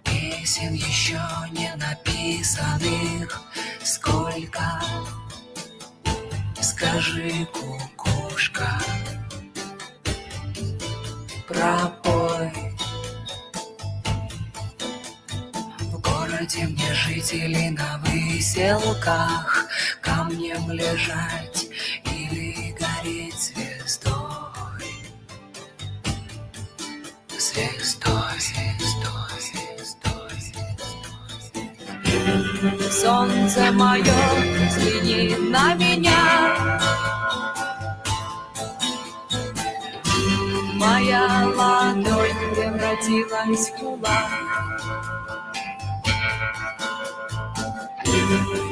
Песен еще не написанных сколько, скажи, кукушка, пропой. В городе мне жители на выселках, камнем лежать или гореть звездой. Звездой, звездой, звездой, звездой. Солнце мое, взгляни на меня. Моя ладонь превратилась в кулак.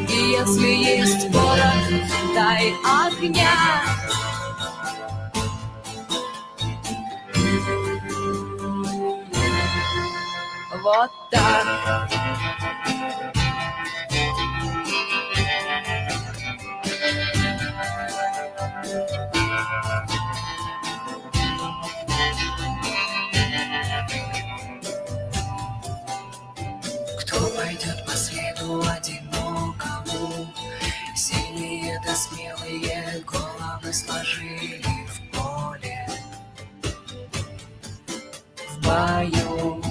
И если есть порох, дай огня. Вот так. Кто пойдет по следу одинокому? Сильные да смелые головы сложили в поле, в бою.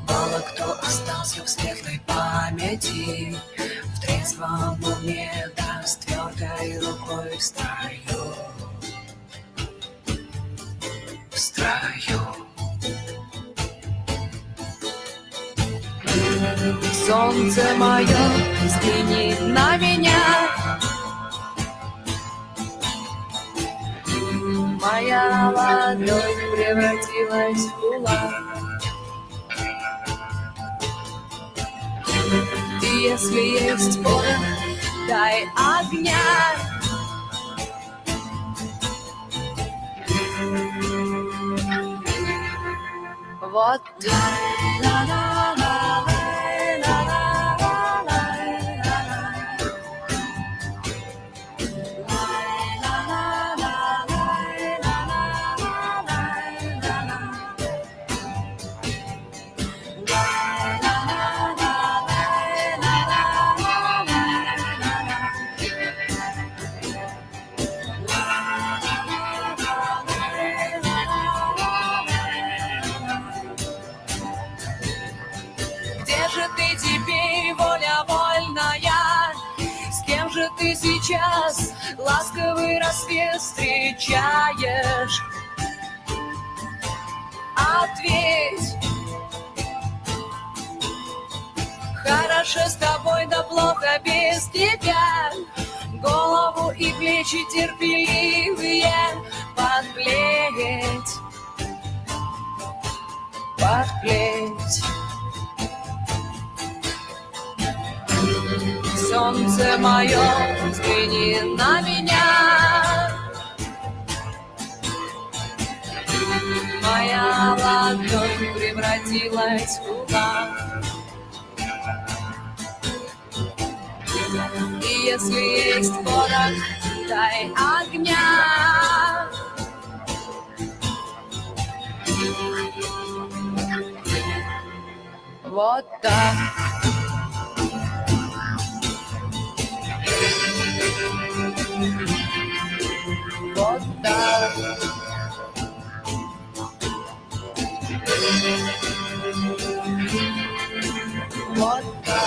Мало кто остался в светлой памяти, в трезвом уме да с твердой рукой в строю. В строю. Солнце мое, взгляни на меня. Моя ладонь превратилась в кулак. И если есть порох, дай огня. Вот так. Ты сейчас ласковый рассвет встречаешь. Ответь, хорошо с тобой, да плохо без тебя. Голову и плечи терпеливые подплеть, подплеть. Солнце мое, взгляни на меня. Моя ладонь превратилась в кулак. И если есть порох, дай огня. Вот так. Вот так. Вот так.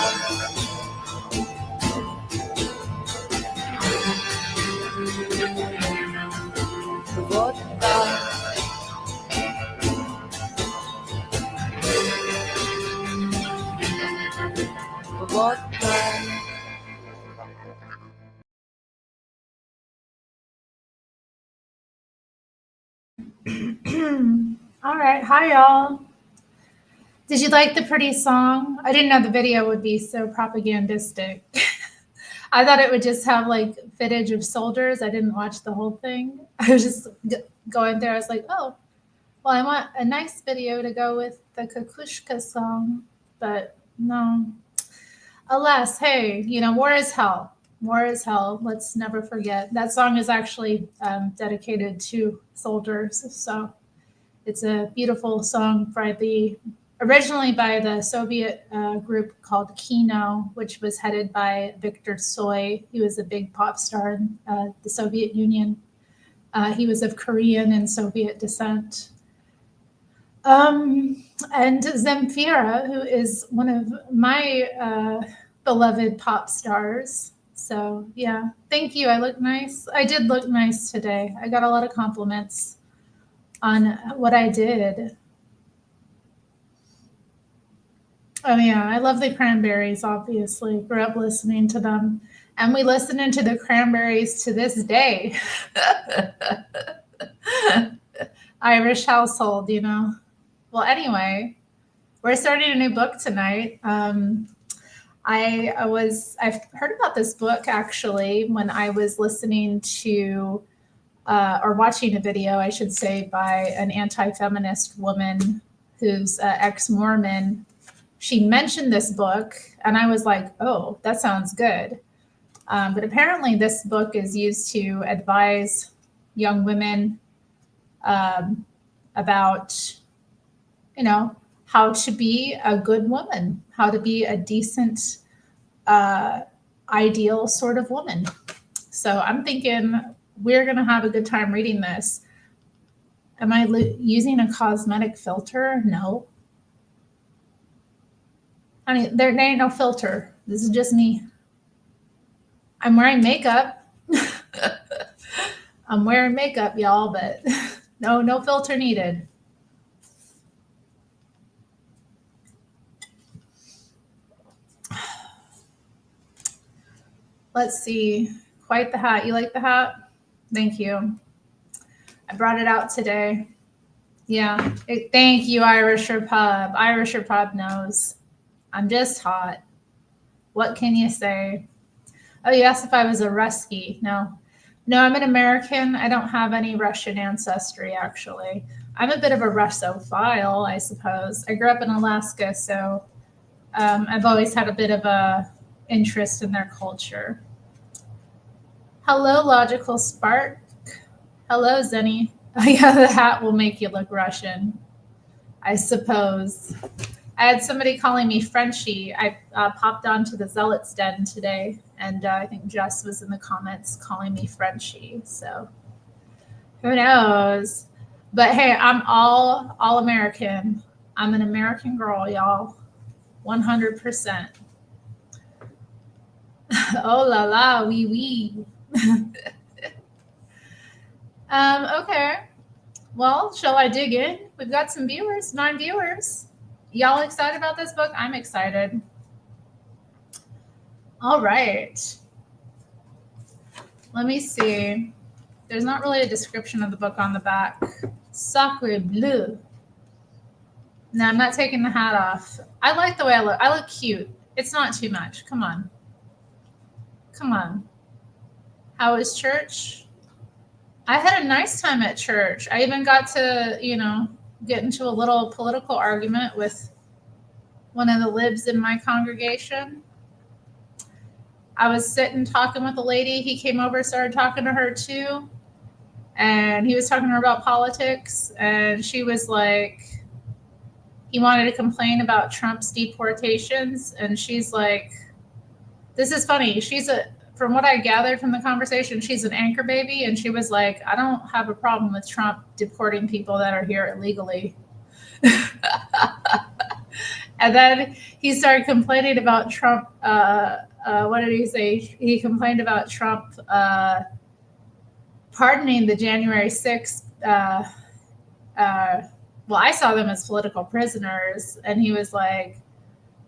Вот так. Вот так. All right. Hi, y'all. Did you like the pretty song? I didn't know the video would be so propagandistic. I thought it would just have like footage of soldiers. I didn't watch the whole thing. I was just going there. I was like, oh, well, I want a nice video to go with the Kukushka song. But no. Alas, hey, war is hell. War is hell. Let's never forget. That song is actually dedicated to soldiers. So it's a beautiful song originally by the Soviet group called Kino, which was headed by Victor Tsoi. He was a big pop star in the Soviet Union. He was of Korean and Soviet descent. And Zemfira, who is one of my beloved pop stars. So, yeah, thank you. I look nice. I did look nice today. I got a lot of compliments on what I did. Oh yeah, I love the Cranberries, obviously. Grew up listening to them. And we listen into the Cranberries to this day. Irish household, Well, anyway, we're starting a new book tonight. I've heard about this book actually when I was listening to or watching a video, I should say, by an anti-feminist woman who's ex-Mormon. She mentioned this book, and I was like, oh, that sounds good. But apparently, this book is used to advise young women about, how to be a good woman, how to be a decent, ideal sort of woman. So I'm thinking we're going to have a good time reading this. Am I using a cosmetic filter? No. Honey, there ain't no filter. This is just me. I'm wearing makeup. I'm wearing makeup, y'all, but no filter needed. Let's see. Quite the hat. You like the hat? Thank you. I brought it out today. Yeah. Thank you, Irisher Pub. Irisher Pub knows. I'm just hot. What can you say? Oh, you asked if I was a Rusky. No, I'm an American. I don't have any Russian ancestry, actually. I'm a bit of a Russophile, I suppose. I grew up in Alaska, so I've always had a bit of a interest in their culture. Hello, Logical Spark. Hello, Zenny. Yeah, the hat will make you look Russian, I suppose. I had somebody calling me Frenchie. I popped onto the Zealots Den today, and I think Jess was in the comments calling me Frenchie. So who knows? But hey, I'm all American. I'm an American girl, y'all. 100%. Oh la la, wee wee. Okay. Well, shall I dig in? We've got some viewers, 9 viewers. Y'all excited about this book? I'm excited. All right. Let me see. There's not really a description of the book on the back. Sacre bleu. No, I'm not taking the hat off. I like the way I look. I look cute. It's not too much. Come on. Come on. How was church? I had a nice time at church. I even got to, get into a little political argument with one of the libs in my congregation. I was sitting talking with a lady. He came over, started talking to her too. And he was talking to her about politics. And she was like, he wanted to complain about Trump's deportations. And she's like, this is funny. From what I gathered from the conversation, she's an anchor baby. And she was like, I don't have a problem with Trump deporting people that are here illegally. And then he started complaining about Trump. What did he say? He complained about Trump pardoning the January 6th. Well, I saw them as political prisoners. And he was like,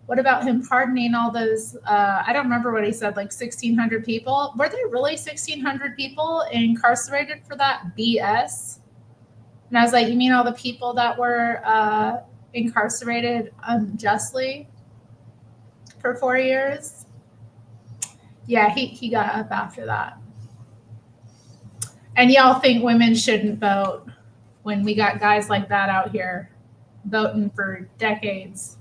what about him pardoning all those? I don't remember what he said, like 1,600 people. Were there really 1,600 people incarcerated for that BS? And I was like, you mean all the people that were incarcerated unjustly for 4 years? Yeah, he got up after that. And y'all think women shouldn't vote when we got guys like that out here voting for decades.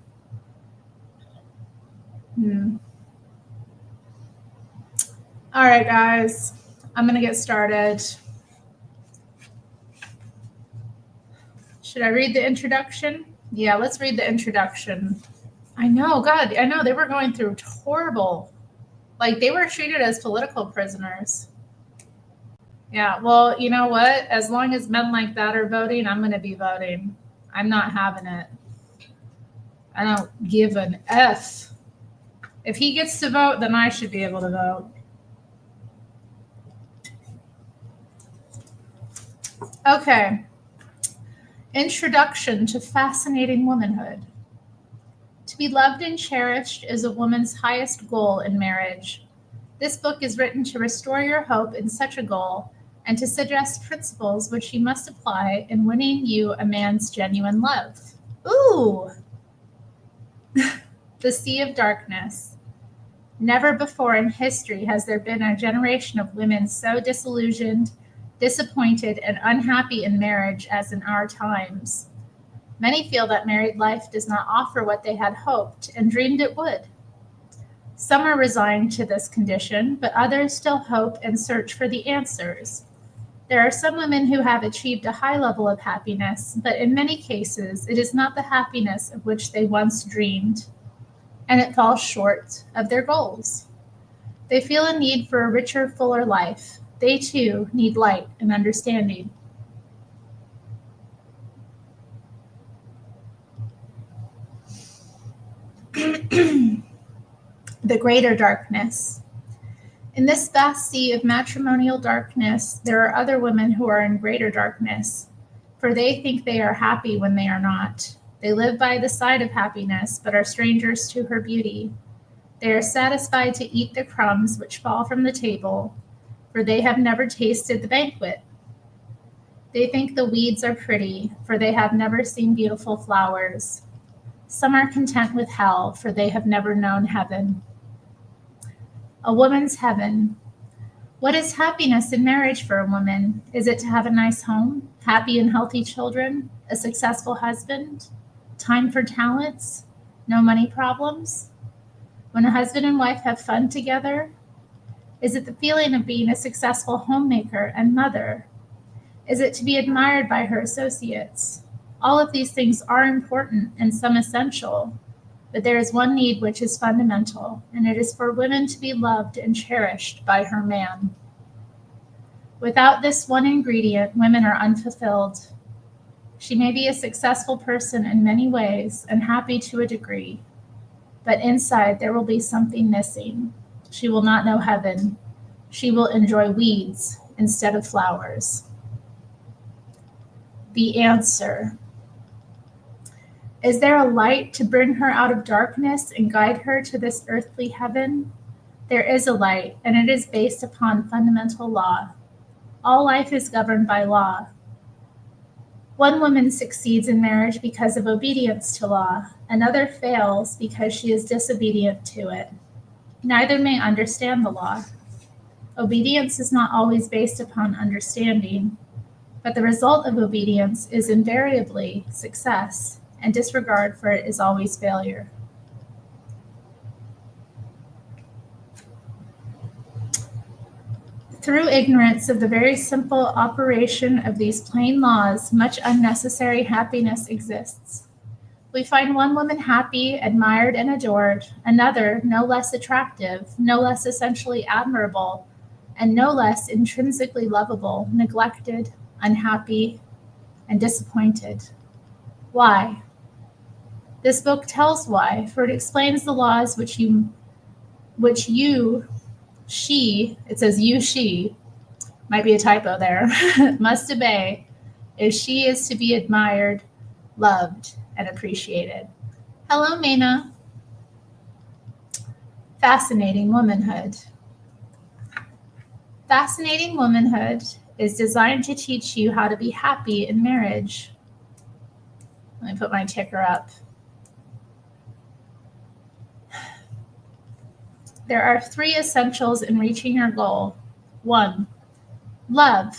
All right, guys, I'm going to get started. Should I read the introduction? Yeah, let's read the introduction. I know, God, I know they were going through horrible, like they were treated as political prisoners. Yeah, well, you know what? As long as men like that are voting, I'm going to be voting. I'm not having it. I don't give an F. If he gets to vote, then I should be able to vote. Okay. Introduction to Fascinating Womanhood. To be loved and cherished is a woman's highest goal in marriage. This book is written to restore your hope in such a goal and to suggest principles which you must apply in winning you a man's genuine love. Ooh! The Sea of Darkness. Never before in history has there been a generation of women so disillusioned, disappointed, and unhappy in marriage as in our times. Many feel that married life does not offer what they had hoped and dreamed it would. Some are resigned to this condition, but others still hope and search for the answers. There are some women who have achieved a high level of happiness, but in many cases, it is not the happiness of which they once dreamed, and it falls short of their goals. They feel a need for a richer, fuller life. They too need light and understanding. The greater darkness. In this vast sea of matrimonial darkness, there are other women who are in greater darkness, for they think they are happy when they are not. They live by the side of happiness, but are strangers to her beauty. They are satisfied to eat the crumbs which fall from the table, for they have never tasted the banquet. They think the weeds are pretty, for they have never seen beautiful flowers. Some are content with hell, for they have never known heaven. A woman's heaven. What is happiness in marriage for a woman? Is it to have a nice home, happy and healthy children, a successful husband, time for talents, no money problems? When a husband and wife have fun together? Is it the feeling of being a successful homemaker and mother? Is it to be admired by her associates? All of these things are important and some essential, but there is one need which is fundamental, and it is for women to be loved and cherished by her man. Without this one ingredient, women are unfulfilled. She may be a successful person in many ways and happy to a degree, but inside there will be something missing. She will not know heaven. She will enjoy weeds instead of flowers. The answer. Is there a light to bring her out of darkness and guide her to this earthly heaven? There is a light, and it is based upon fundamental law. All life is governed by law. One woman succeeds in marriage because of obedience to law. Another fails because she is disobedient to it. Neither may understand the law. Obedience is not always based upon understanding, but the result of obedience is invariably success, and disregard for it is always failure. Through ignorance of the very simple operation of these plain laws, much unnecessary happiness exists. We find one woman happy, admired, and adored, another no less attractive, no less essentially admirable, and no less intrinsically lovable, neglected, unhappy, and disappointed. Why? This book tells why, for it explains the laws which she, it says you, she, might be a typo there, must obey if she is to be admired, loved, and appreciated. Hello, Mena. Fascinating Womanhood. Fascinating Womanhood is designed to teach you how to be happy in marriage. Let me put my ticker up. There are 3 essentials in reaching your goal. 1, love.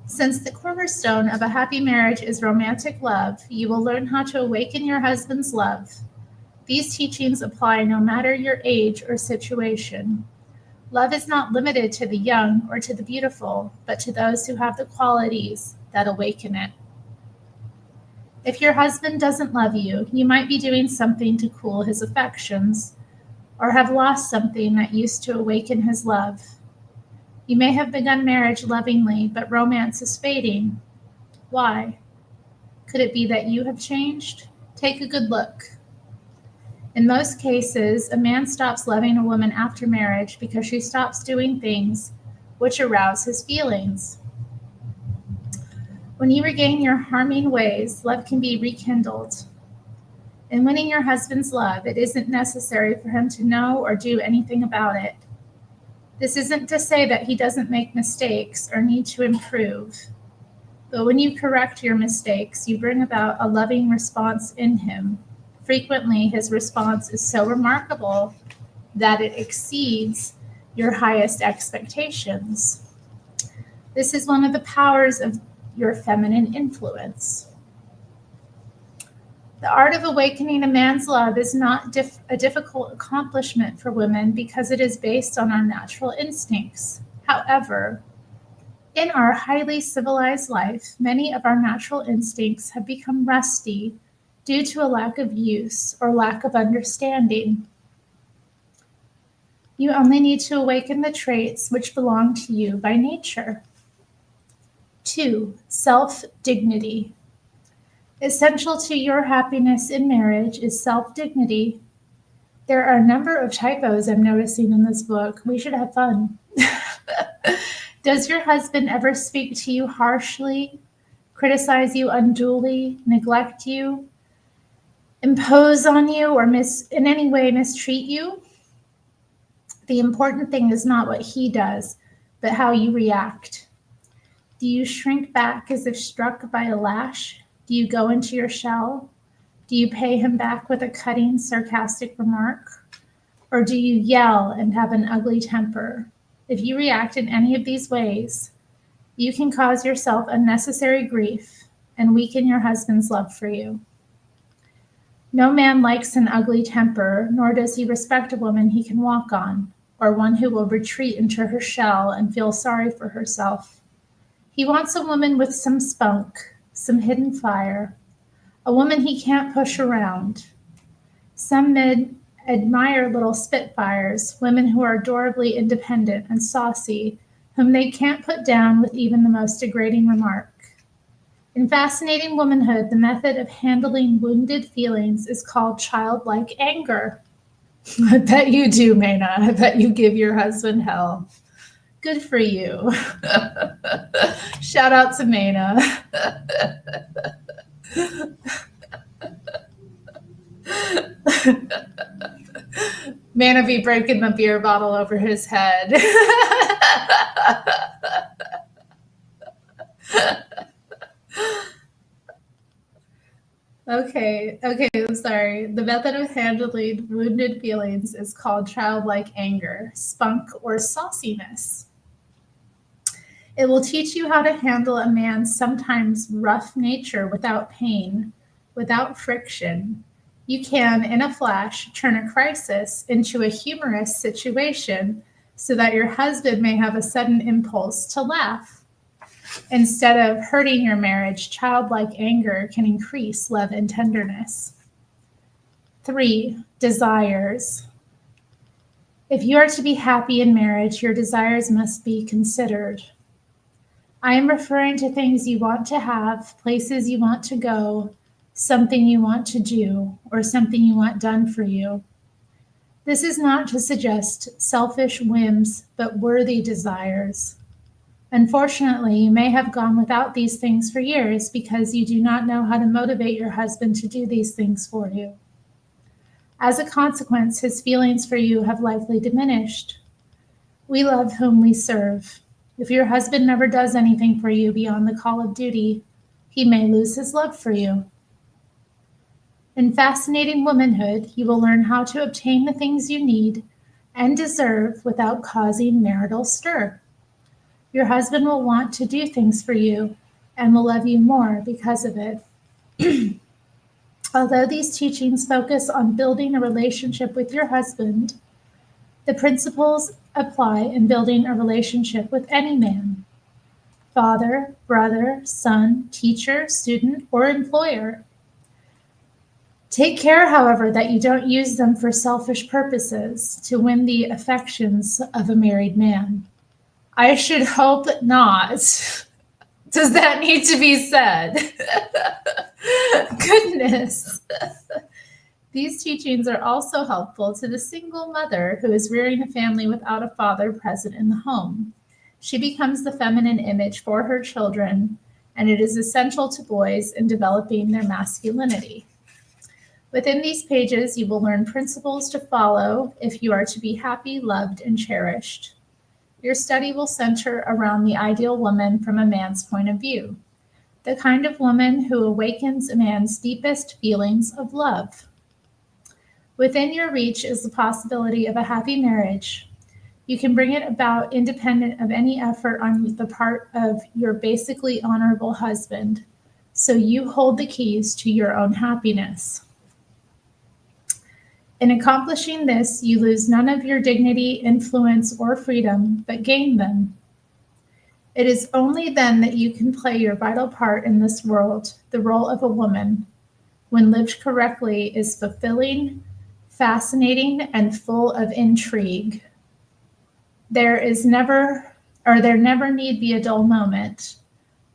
Since the cornerstone of a happy marriage is romantic love, you will learn how to awaken your husband's love. These teachings apply no matter your age or situation. Love is not limited to the young or to the beautiful, but to those who have the qualities that awaken it. If your husband doesn't love you, you might be doing something to cool his affections, or have lost something that used to awaken his love. You may have begun marriage lovingly, but romance is fading. Why? Could it be that you have changed? Take a good look. In most cases, a man stops loving a woman after marriage because she stops doing things which arouse his feelings. When you regain your harming ways, love can be rekindled. In winning your husband's love, it isn't necessary for him to know or do anything about it. This isn't to say that he doesn't make mistakes or need to improve. But when you correct your mistakes, you bring about a loving response in him. Frequently, his response is so remarkable that it exceeds your highest expectations. This is one of the powers of your feminine influence. The art of awakening a man's love is not a difficult accomplishment for women because it is based on our natural instincts. However, in our highly civilized life, many of our natural instincts have become rusty due to a lack of use or lack of understanding. You only need to awaken the traits which belong to you by nature. 2, self-dignity. Essential to your happiness in marriage is self-dignity. There are a number of typos I'm noticing in this book. We should have fun. Does your husband ever speak to you harshly, criticize you unduly, neglect you, impose on you, or in any way mistreat you? The important thing is not what he does, but how you react. Do you shrink back as if struck by a lash? Do you go into your shell? Do you pay him back with a cutting, sarcastic remark? Or do you yell and have an ugly temper? If you react in any of these ways, you can cause yourself unnecessary grief and weaken your husband's love for you. No man likes an ugly temper, nor does he respect a woman he can walk on, or one who will retreat into her shell and feel sorry for herself. He wants a woman with some spunk, some hidden fire, a woman he can't push around. Some men admire little spitfires, women who are adorably independent and saucy, whom they can't put down with even the most degrading remark. In Fascinating Womanhood, the method of handling wounded feelings is called childlike anger. I bet you do, Maina. I bet you give your husband hell. Good for you. Shout out to Maina. Maina be breaking the beer bottle over his head. Okay, I'm sorry. The method of handling wounded feelings is called childlike anger, spunk, or sauciness. It will teach you how to handle a man's sometimes rough nature without pain, without friction. You can, in a flash, turn a crisis into a humorous situation so that your husband may have a sudden impulse to laugh. Instead of hurting your marriage, childlike anger can increase love and tenderness. 3, desires. If you are to be happy in marriage, your desires must be considered. I am referring to things you want to have, places you want to go, something you want to do, or something you want done for you. This is not to suggest selfish whims, but worthy desires. Unfortunately, you may have gone without these things for years because you do not know how to motivate your husband to do these things for you. As a consequence, his feelings for you have likely diminished. We love whom we serve. If your husband never does anything for you beyond the call of duty, he may lose his love for you. In Fascinating Womanhood, you will learn how to obtain the things you need and deserve without causing marital stir. Your husband will want to do things for you and will love you more because of it. Although these teachings focus on building a relationship with your husband, the principles apply in building a relationship with any man: father, brother, son, teacher, student, or employer. Take care, however, that you don't use them for selfish purposes to win the affections of a married man. I should hope not. Does that need to be said? Goodness. These teachings are also helpful to the single mother who is rearing a family without a father present in the home. She becomes the feminine image for her children, and it is essential to boys in developing their masculinity. Within these pages, you will learn principles to follow if you are to be happy, loved, and cherished. Your study will center around the ideal woman from a man's point of view, the kind of woman who awakens a man's deepest feelings of love. Within your reach is the possibility of a happy marriage. You can bring it about independent of any effort on the part of your basically honorable husband, so you hold the keys to your own happiness. In accomplishing this, you lose none of your dignity, influence, or freedom, but gain them. It is only then that you can play your vital part in this world. The role of a woman, when lived correctly, is fulfilling, fascinating, and full of intrigue. There never need be a dull moment.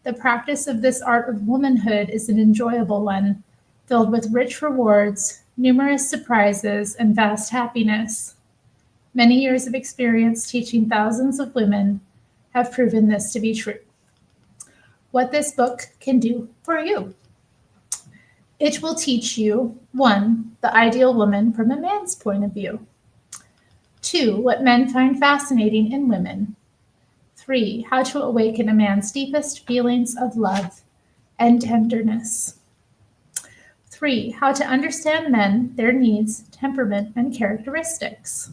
The practice of this art of womanhood is an enjoyable one, filled with rich rewards, numerous surprises, and vast happiness. Many years of experience teaching thousands of women have proven this to be true. What this book can do for you. It will teach you, 1, the ideal woman from a man's point of view. 2, what men find fascinating in women. 3, how to awaken a man's deepest feelings of love and tenderness. 3, how to understand men, their needs, temperament, and characteristics.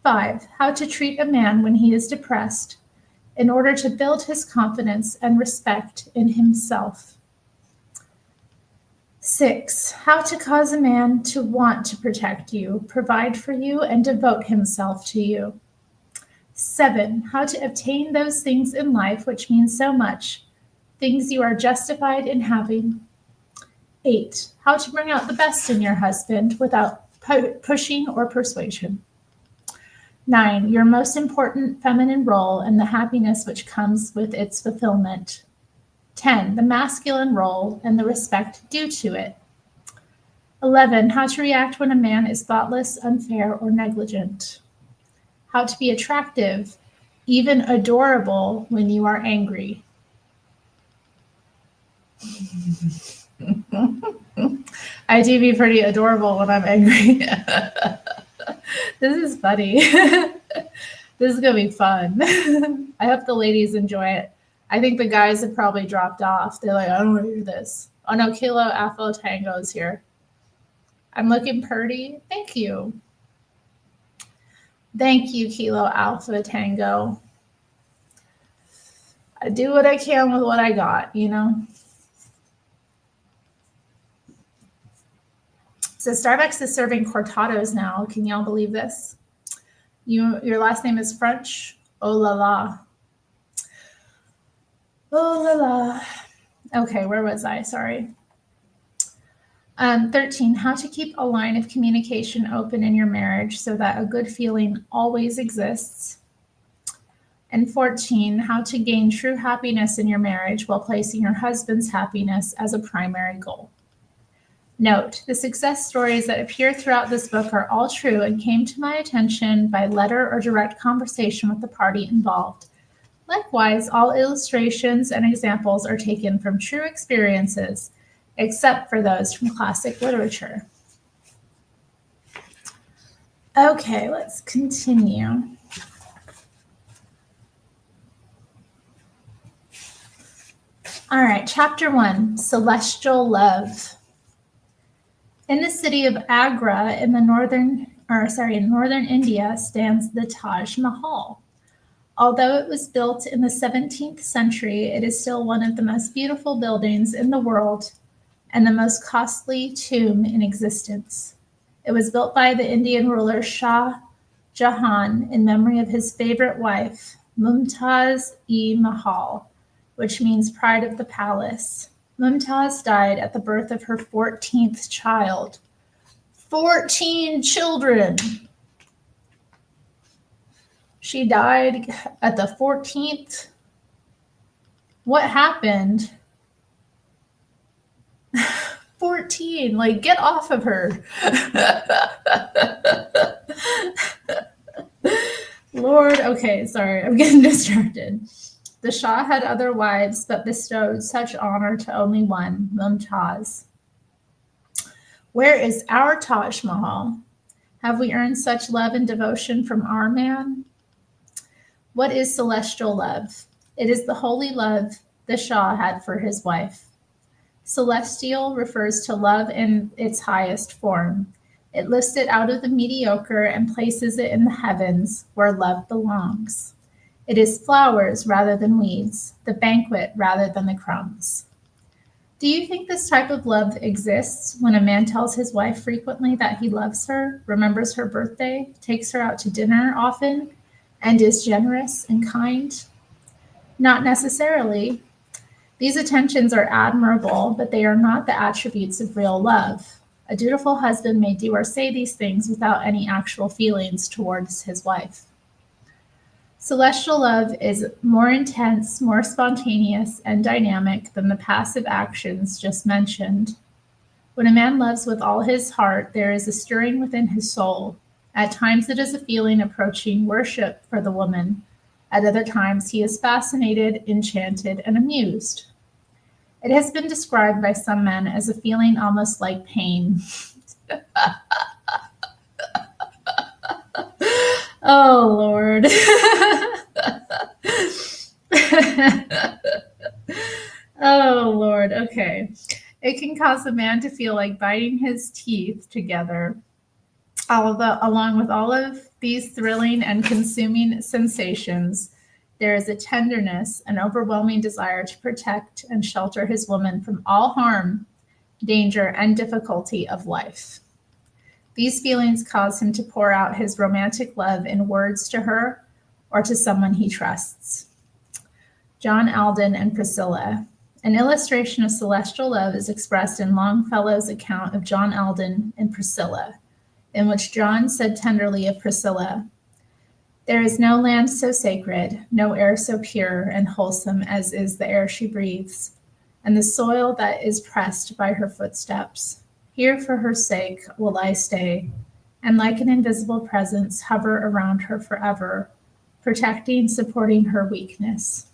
5, how to treat a man when he is depressed in order to build his confidence and respect in himself. 6, how to cause a man to want to protect you, provide for you, and devote himself to you. 7, how to obtain those things in life which mean so much, things you are justified in having. 8, how to bring out the best in your husband without pushing or persuasion. 9, your most important feminine role and the happiness which comes with its fulfillment. 10, the masculine role and the respect due to it. 11, how to react when a man is thoughtless, unfair, or negligent. How to be attractive, even adorable, when you are angry. I do be pretty adorable when I'm angry. This is funny. This is going to be fun. I hope the ladies enjoy it. I think the guys have probably dropped off. They're like, I don't want to hear this. Oh no, Kilo Alpha Tango is here. I'm looking pretty. Thank you. Thank you, Kilo Alpha Tango. I do what I can with what I got, you know? So Starbucks is serving cortados now. Can y'all believe this? Your last name is French? Oh la la. Oh la la. Okay, where was I? Sorry. 13, how to keep a line of communication open in your marriage so that a good feeling always exists. And 14, how to gain true happiness in your marriage while placing your husband's happiness as a primary goal. Note, the success stories that appear throughout this book are all true and came to my attention by letter or direct conversation with the party involved. Likewise, all illustrations and examples are taken from true experiences, except for those from classic literature. Okay, let's continue. All right, chapter 1, Celestial Love. In the city of Agra in northern India stands the Taj Mahal. Although it was built in the 17th century, it is still one of the most beautiful buildings in the world and the most costly tomb in existence. It was built by the Indian ruler Shah Jahan in memory of his favorite wife, Mumtaz-e-Mahal, which means pride of the palace. Mumtaz died at the birth of her 14th child. 14 children! She died at the 14th. What happened? 14, like, get off of her. Lord, okay, sorry, I'm getting distracted. The Shah had other wives, but bestowed such honor to only one, Mumtaz. Where is our Taj Mahal? Have we earned such love and devotion from our man? What is celestial love? It is the holy love the Shah had for his wife. Celestial refers to love in its highest form. It lifts it out of the mediocre and places it in the heavens where love belongs. It is flowers rather than weeds, the banquet rather than the crumbs. Do you think this type of love exists when a man tells his wife frequently that he loves her, remembers her birthday, takes her out to dinner often, and is generous and kind? Not necessarily. These attentions are admirable, but they are not the attributes of real love. A dutiful husband may do or say these things without any actual feelings towards his wife. Celestial love is more intense, more spontaneous, and dynamic than the passive actions just mentioned. When a man loves with all his heart, there is a stirring within his soul. At times it is a feeling approaching worship for the woman. At other times he is fascinated, enchanted, and amused. It has been described by some men as a feeling almost like pain. Oh, Lord. Oh, Lord. Okay. It can cause a man to feel like biting his teeth together. Along with all of these thrilling and consuming sensations, there is a tenderness, an overwhelming desire to protect and shelter his woman from all harm, danger, and difficulty of life. These feelings cause him to pour out his romantic love in words to her or to someone he trusts. John Alden and Priscilla. An illustration of celestial love is expressed in Longfellow's account of John Alden and Priscilla, in which John said tenderly of Priscilla, "There is no land so sacred, no air so pure and wholesome as is the air she breathes, and the soil that is pressed by her footsteps. Here for her sake will I stay, and like an invisible presence hover around her forever, protecting, supporting her weakness."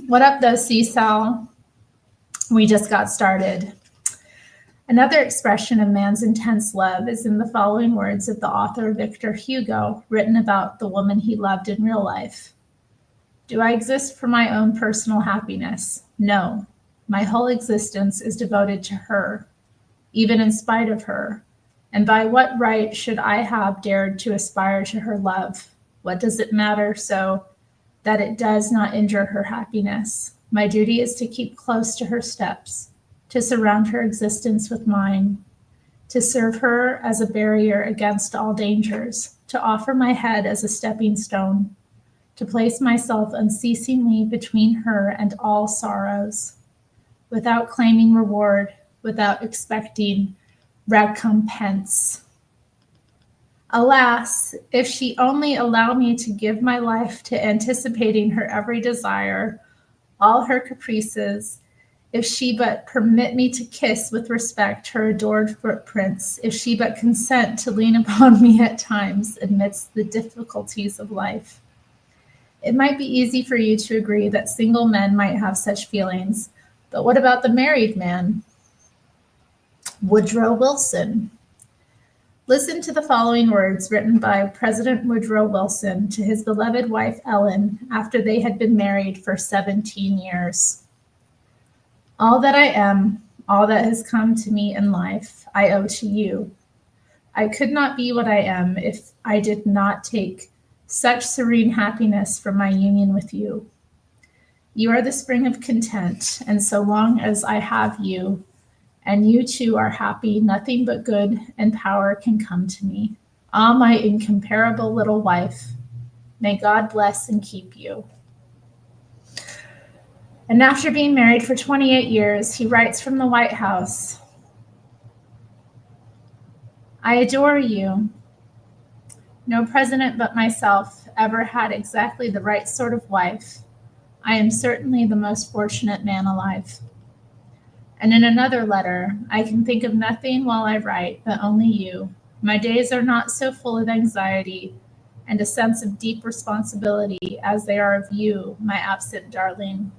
What up, though, Seesaw? We just got started. Another expression of man's intense love is in the following words of the author Victor Hugo, written about the woman he loved in real life. "Do I exist for my own personal happiness? No. My whole existence is devoted to her, even in spite of her. And by what right should I have dared to aspire to her love? What does it matter so that it does not injure her happiness? My duty is to keep close to her steps, to surround her existence with mine, to serve her as a barrier against all dangers, to offer my head as a stepping stone, to place myself unceasingly between her and all sorrows, without claiming reward, without expecting recompense. Alas, if she only allow me to give my life to anticipating her every desire, all her caprices, if she but permit me to kiss with respect her adored footprints, if she but consent to lean upon me at times amidst the difficulties of life. It might be easy for you to agree that single men might have such feelings, but what about the married man? Woodrow Wilson. Listen to the following words written by President Woodrow Wilson to his beloved wife Ellen after they had been married for 17 years. All that I am, all that has come to me in life, I owe to you. I could not be what I am if I did not take such serene happiness from my union with you. You are the spring of content, and so long as I have you, and you too are happy, nothing but good and power can come to me. Ah, my incomparable little wife, may God bless and keep you. And after being married for 28 years, he writes from the White House, I adore you. No president but myself ever had exactly the right sort of wife. I am certainly the most fortunate man alive. And in another letter, I can think of nothing while I write, but only you. My days are not so full of anxiety and a sense of deep responsibility as they are of you, my absent darling,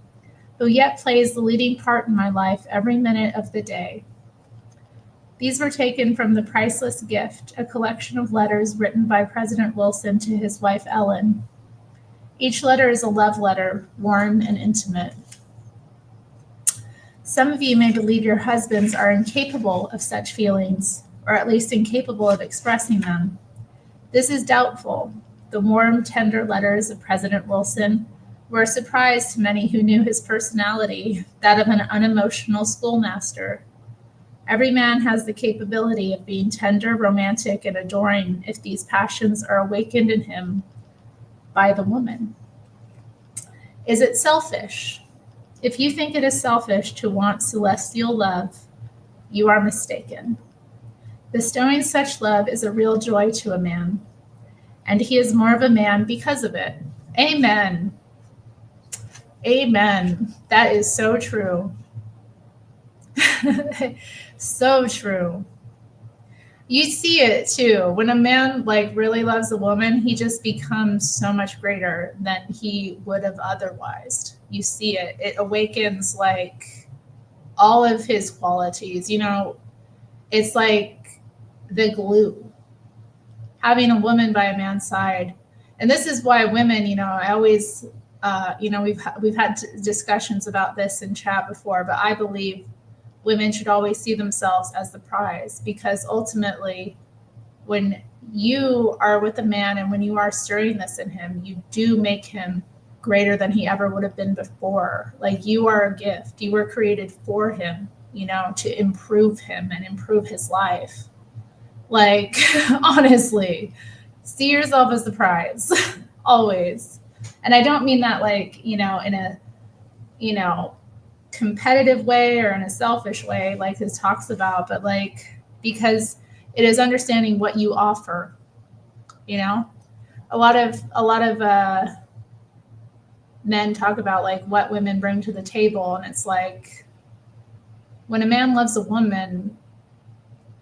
who yet plays the leading part in my life every minute of the day. These were taken from The Priceless Gift, a collection of letters written by President Wilson to his wife Ellen. Each letter is a love letter, warm and intimate. Some of you may believe your husbands are incapable of such feelings, or at least incapable of expressing them. This is doubtful. The warm, tender letters of President Wilson were a surprise to many who knew his personality, that of an unemotional schoolmaster. Every man has the capability of being tender, romantic, and adoring if these passions are awakened in him by the woman. Is it selfish? If you think it is selfish to want celestial love, you are mistaken. Bestowing such love is a real joy to a man, and he is more of a man because of it. Amen. Amen. That is so true. So true. You see it too. When a man really loves a woman, he just becomes so much greater than he would have otherwise. You see it. It awakens all of his qualities. It's like the glue. Having a woman by a man's side. And this is why women, I always, we've had discussions about this in chat before, but I believe women should always see themselves as the prize, because ultimately when you are with a man and when you are stirring this in him, you do make him greater than he ever would have been before. You are a gift. You were created for him, to improve him and improve his life. Honestly, see yourself as the prize always. And I don't mean that in a, competitive way or in a selfish way like this talks about, but because it is understanding what you offer. A lot of men talk about what women bring to the table, and it's when a man loves a woman,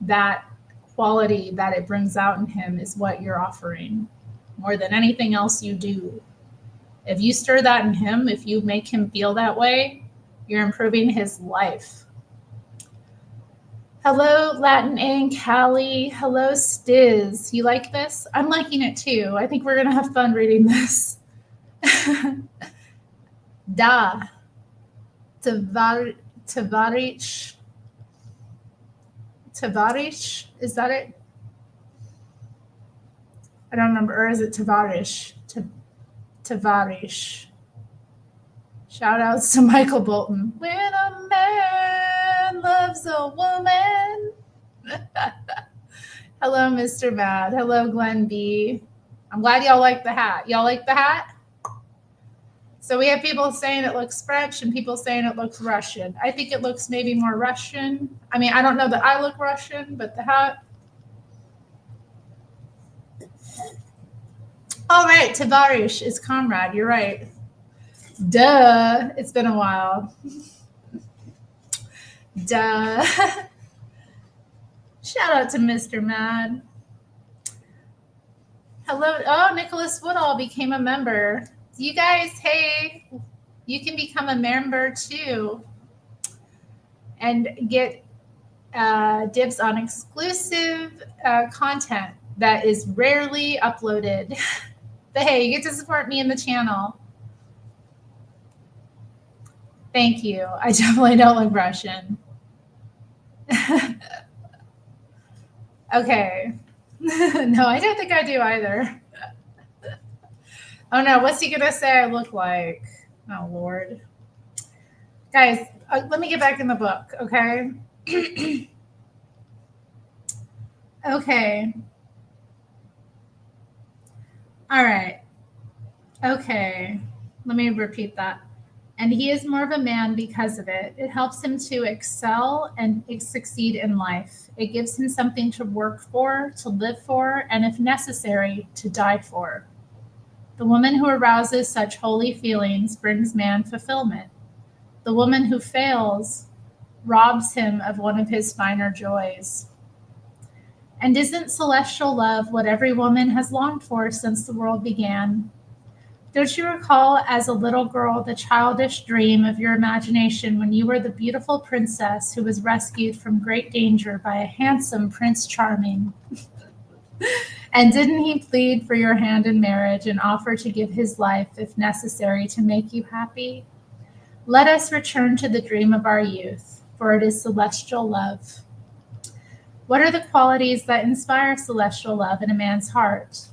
that quality that it brings out in him is what you're offering more than anything else you do. If you stir that in him, if you make him feel that way, you're improving his life. Hello, Latin and Callie. Hello, Stiz. You like this? I'm liking it too. I think we're going to have fun reading this. Da. Tavarish. Is that it? I don't remember. Or is it Tavarish? Tavarish. Shout outs to Michael Bolton. When a man loves a woman. Hello, Mr. Mad. Hello, Glenn B. I'm glad y'all like the hat. Y'all like the hat? So we have people saying it looks French and people saying it looks Russian. I think it looks maybe more Russian. I mean, I don't know that I look Russian, but the hat. All right, Tavarish is comrade. You're right. Duh. It's been a while. Duh. Shout out to Mr. Mad. Hello. Oh, Nicholas Woodall became a member. You guys, hey, you can become a member too and get dibs on exclusive content that is rarely uploaded. But hey, you get to support me in the channel. Thank you. I definitely don't look Russian. Okay. No, I don't think I do either. Oh no, what's he gonna say I look like? Oh Lord. Guys, let me get back in the book, okay? Okay. All right. Okay. Let me repeat that. And he is more of a man because of it. It helps him to excel and succeed in life. It gives him something to work for, to live for, and if necessary, to die for. The woman who arouses such holy feelings brings man fulfillment. The woman who fails robs him of one of his finer joys. And isn't celestial love what every woman has longed for since the world began? Don't you recall as a little girl the childish dream of your imagination when you were the beautiful princess who was rescued from great danger by a handsome Prince Charming? And didn't he plead for your hand in marriage and offer to give his life, if necessary, to make you happy? Let us return to the dream of our youth, for it is celestial love. What are the qualities that inspire celestial love in a man's heart?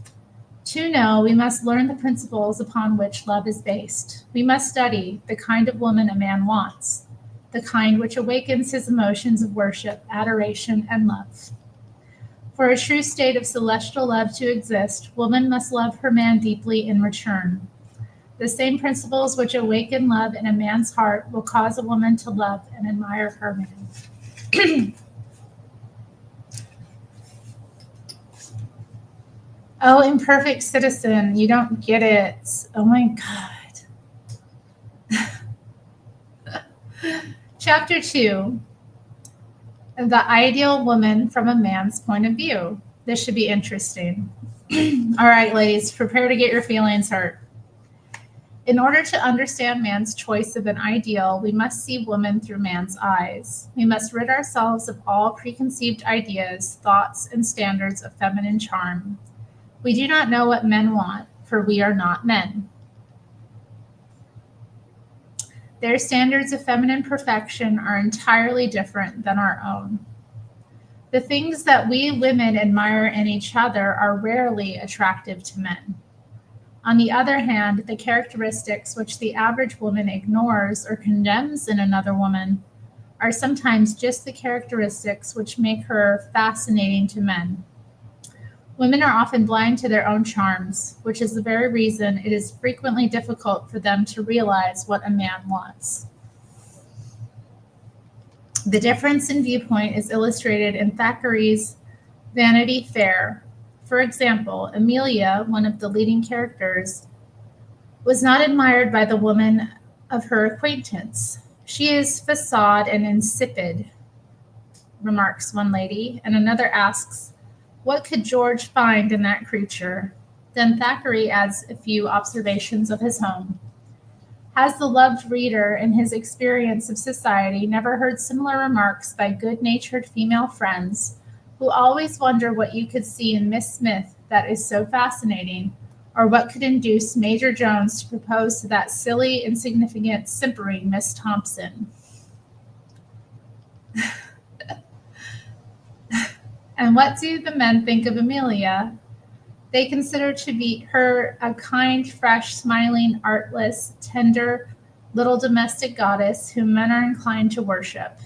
To know, we must learn the principles upon which love is based. We must study the kind of woman a man wants, the kind which awakens his emotions of worship, adoration, and love. For a true state of celestial love to exist, woman must love her man deeply in return. The same principles which awaken love in a man's heart will cause a woman to love and admire her man. Oh, imperfect citizen, you don't get it. Oh my God. Chapter 2, the ideal woman from a man's point of view. This should be interesting. All right, ladies, prepare to get your feelings hurt. In order to understand man's choice of an ideal, we must see woman through man's eyes. We must rid ourselves of all preconceived ideas, thoughts, and standards of feminine charm. We do not know what men want, for we are not men. Their standards of feminine perfection are entirely different than our own. The things that we women admire in each other are rarely attractive to men. On the other hand, the characteristics which the average woman ignores or condemns in another woman are sometimes just the characteristics which make her fascinating to men. Women are often blind to their own charms, which is the very reason it is frequently difficult for them to realize what a man wants. The difference in viewpoint is illustrated in Thackeray's Vanity Fair. For example, Amelia, one of the leading characters, was not admired by the woman of her acquaintance. She is facade and insipid, remarks one lady, and another asks, what could George find in that creature? Then Thackeray adds a few observations of his own. Has the loved reader, in his experience of society, never heard similar remarks by good-natured female friends who always wonder what you could see in Miss Smith that is so fascinating, or what could induce Major Jones to propose to that silly, insignificant, simpering Miss Thompson? And what do the men think of Amelia? They consider to be her a kind, fresh, smiling, artless, tender, little domestic goddess whom men are inclined to worship.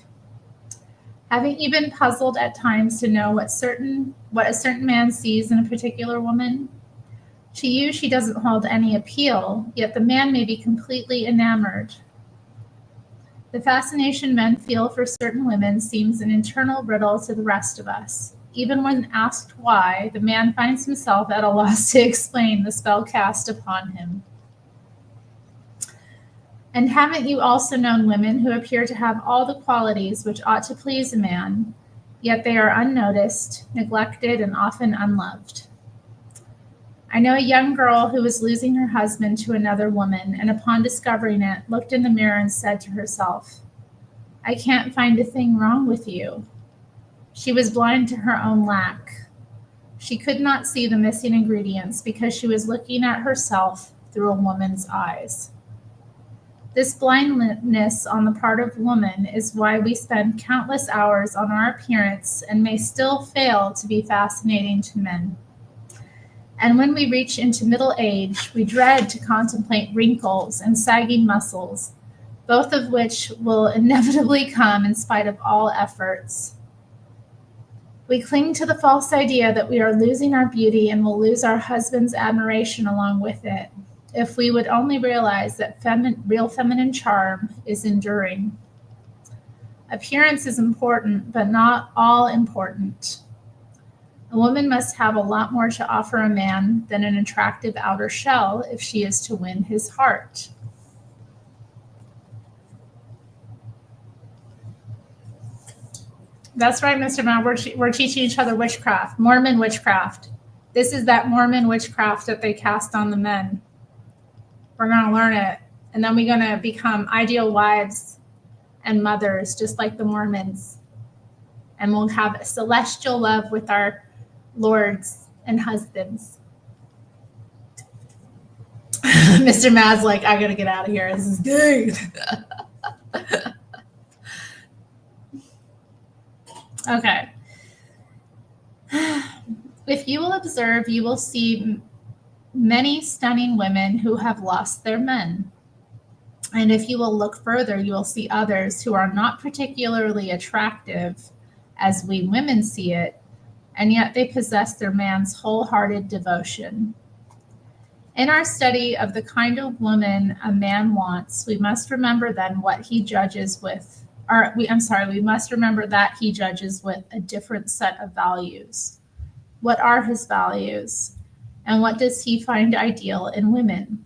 Haven't you been puzzled at times to know what a certain man sees in a particular woman? To you, she doesn't hold any appeal, yet the man may be completely enamored. The fascination men feel for certain women seems an internal riddle to the rest of us. Even when asked why, the man finds himself at a loss to explain the spell cast upon him. And haven't you also known women who appear to have all the qualities which ought to please a man, yet they are unnoticed, neglected, and often unloved? I know a young girl who was losing her husband to another woman, and upon discovering it, looked in the mirror and said to herself, I can't find a thing wrong with you. She was blind to her own lack. She could not see the missing ingredients because she was looking at herself through a woman's eyes. This blindness on the part of woman is why we spend countless hours on our appearance and may still fail to be fascinating to men. And when we reach into middle age, we dread to contemplate wrinkles and sagging muscles, both of which will inevitably come in spite of all efforts. We cling to the false idea that we are losing our beauty and will lose our husband's admiration along with it, if we would only realize that real feminine charm is enduring. Appearance is important, but not all important. A woman must have a lot more to offer a man than an attractive outer shell if she is to win his heart. That's right, Mr. Matt. We're teaching each other witchcraft, Mormon witchcraft. This is that Mormon witchcraft that they cast on the men. We're going to learn it. And then we're going to become ideal wives and mothers, just like the Mormons. And we'll have celestial love with our lords and husbands. Mr. Mad's like, I got to get out of here. This is good. Okay. If you will observe, you will see many stunning women who have lost their men. And if you will look further, you will see others who are not particularly attractive as we women see it, and yet they possess their man's wholehearted devotion. In our study of the kind of woman a man wants, we must remember then what he judges with. We must remember that he judges with a different set of values. What are his values? And what does he find ideal in women?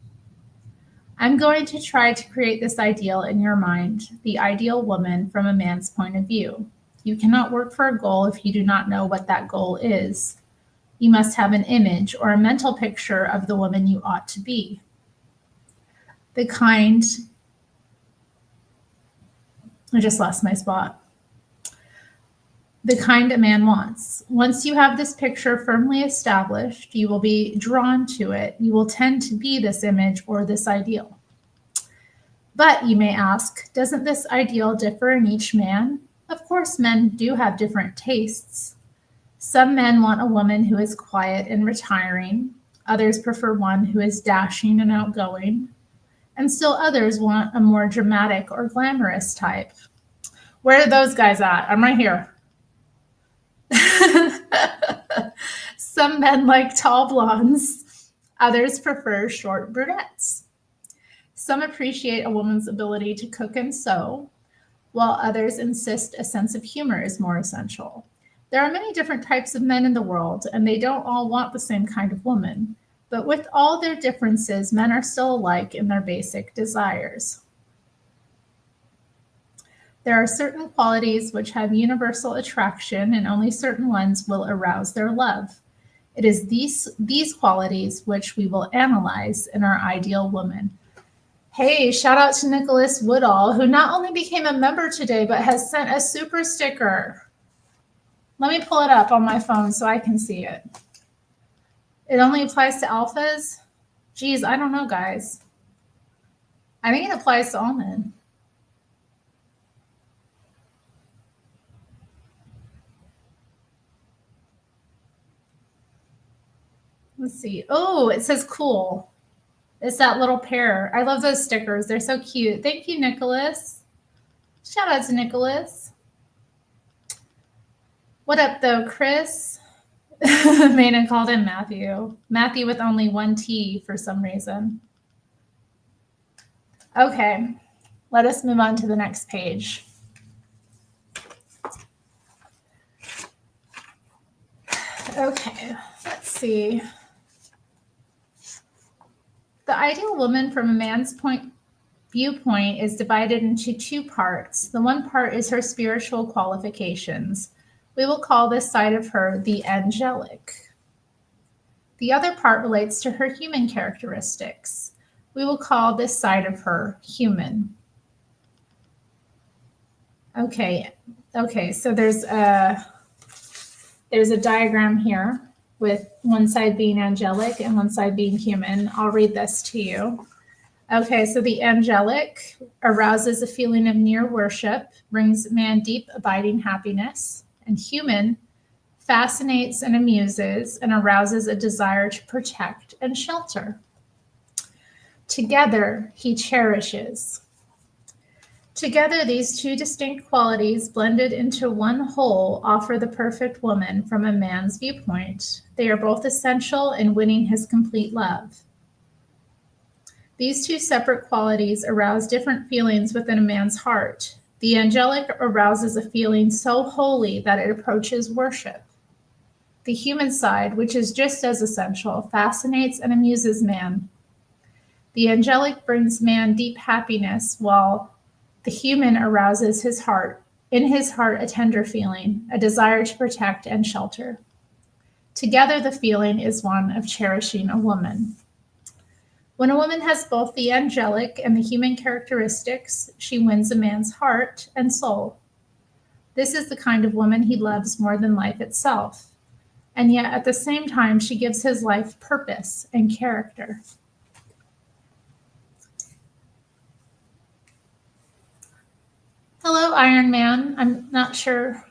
I'm going to try to create this ideal in your mind, the ideal woman from a man's point of view. You cannot work for a goal if you do not know what that goal is. You must have an image or a mental picture of the woman you ought to be. The kind... I just lost my spot. The kind a man wants. Once you have this picture firmly established, you will be drawn to it. You will tend to be this image or this ideal. But you may ask, doesn't this ideal differ in each man? Of course, men do have different tastes. Some men want a woman who is quiet and retiring. Others prefer one who is dashing and outgoing. And still others want a more dramatic or glamorous type. Where are those guys at? I'm right here. Some men like tall blondes. Others prefer short brunettes. Some appreciate a woman's ability to cook and sew, while others insist a sense of humor is more essential. There are many different types of men in the world, and they don't all want the same kind of woman. But with all their differences, men are still alike in their basic desires. There are certain qualities which have universal attraction, and only certain ones will arouse their love. It is these qualities which we will analyze in our ideal woman. Hey, shout out to Nicholas Woodall, who not only became a member today, but has sent a super sticker. Let me pull it up on my phone so I can see it. It only applies to alphas? Geez, I don't know, guys. I think it applies to all men. Let's see. Oh, it says cool. It's that little pair. I love those stickers. They're so cute. Thank you, Nicholas. Shout out to Nicholas. What up, though, Chris? Maiden called him Matthew. Matthew with only one T for some reason. Okay, let us move on to the next page. Okay, let's see. The ideal woman from a man's viewpoint is divided into two parts. The one part is her spiritual qualifications. We will call this side of her the angelic. The other part relates to her human characteristics. We will call this side of her human. Okay, so there's there's a diagram here with one side being angelic and one side being human. I'll read this to you. Okay, so the angelic arouses a feeling of near worship, brings man deep abiding happiness, and human fascinates and amuses and arouses a desire to protect and shelter. Together, he cherishes. Together, these two distinct qualities blended into one whole offer the perfect woman from a man's viewpoint. They are both essential in winning his complete love. These two separate qualities arouse different feelings within a man's heart. The angelic arouses a feeling so holy that it approaches worship. The human side, which is just as essential, fascinates and amuses man. The angelic brings man deep happiness, while the human arouses his heart a tender feeling, a desire to protect and shelter. Together, the feeling is one of cherishing a woman. When a woman has both the angelic and the human characteristics, she wins a man's heart and soul. This is the kind of woman he loves more than life itself. And yet, at the same time, she gives his life purpose and character. Hello, Iron Man. I'm not sure.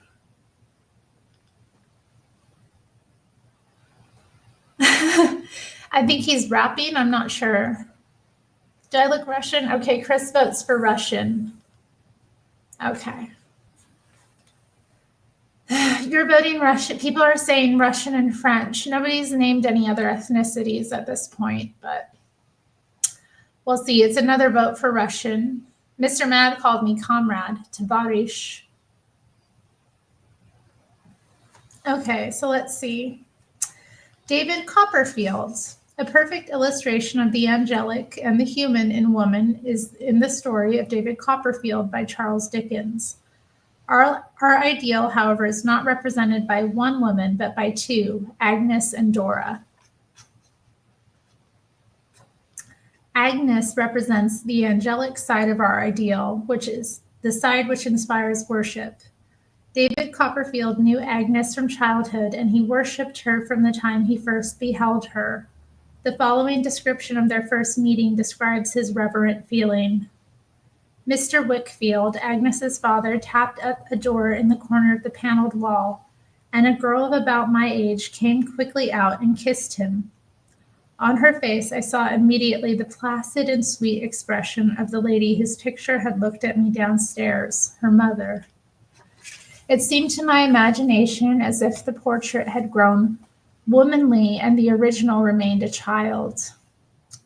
I think he's rapping. I'm not sure. Do I look Russian? Okay, Chris votes for Russian. Okay. You're voting Russian. People are saying Russian and French. Nobody's named any other ethnicities at this point, but we'll see. It's another vote for Russian. Mr. Mad called me comrade, Tovarish. Okay, so let's see. David Copperfield. A perfect illustration of the angelic and the human in woman is in the story of David Copperfield by Charles Dickens. Our ideal, however, is not represented by one woman, but by two, Agnes and Dora. Agnes represents the angelic side of our ideal, which is the side which inspires worship. David Copperfield knew Agnes from childhood, and he worshipped her from the time he first beheld her. The following description of their first meeting describes his reverent feeling. Mr. Wickfield, Agnes's father, tapped at a door in the corner of the paneled wall, and a girl of about my age came quickly out and kissed him. On her face, I saw immediately the placid and sweet expression of the lady whose picture had looked at me downstairs, her mother. It seemed to my imagination as if the portrait had grown womanly and the original remained a child.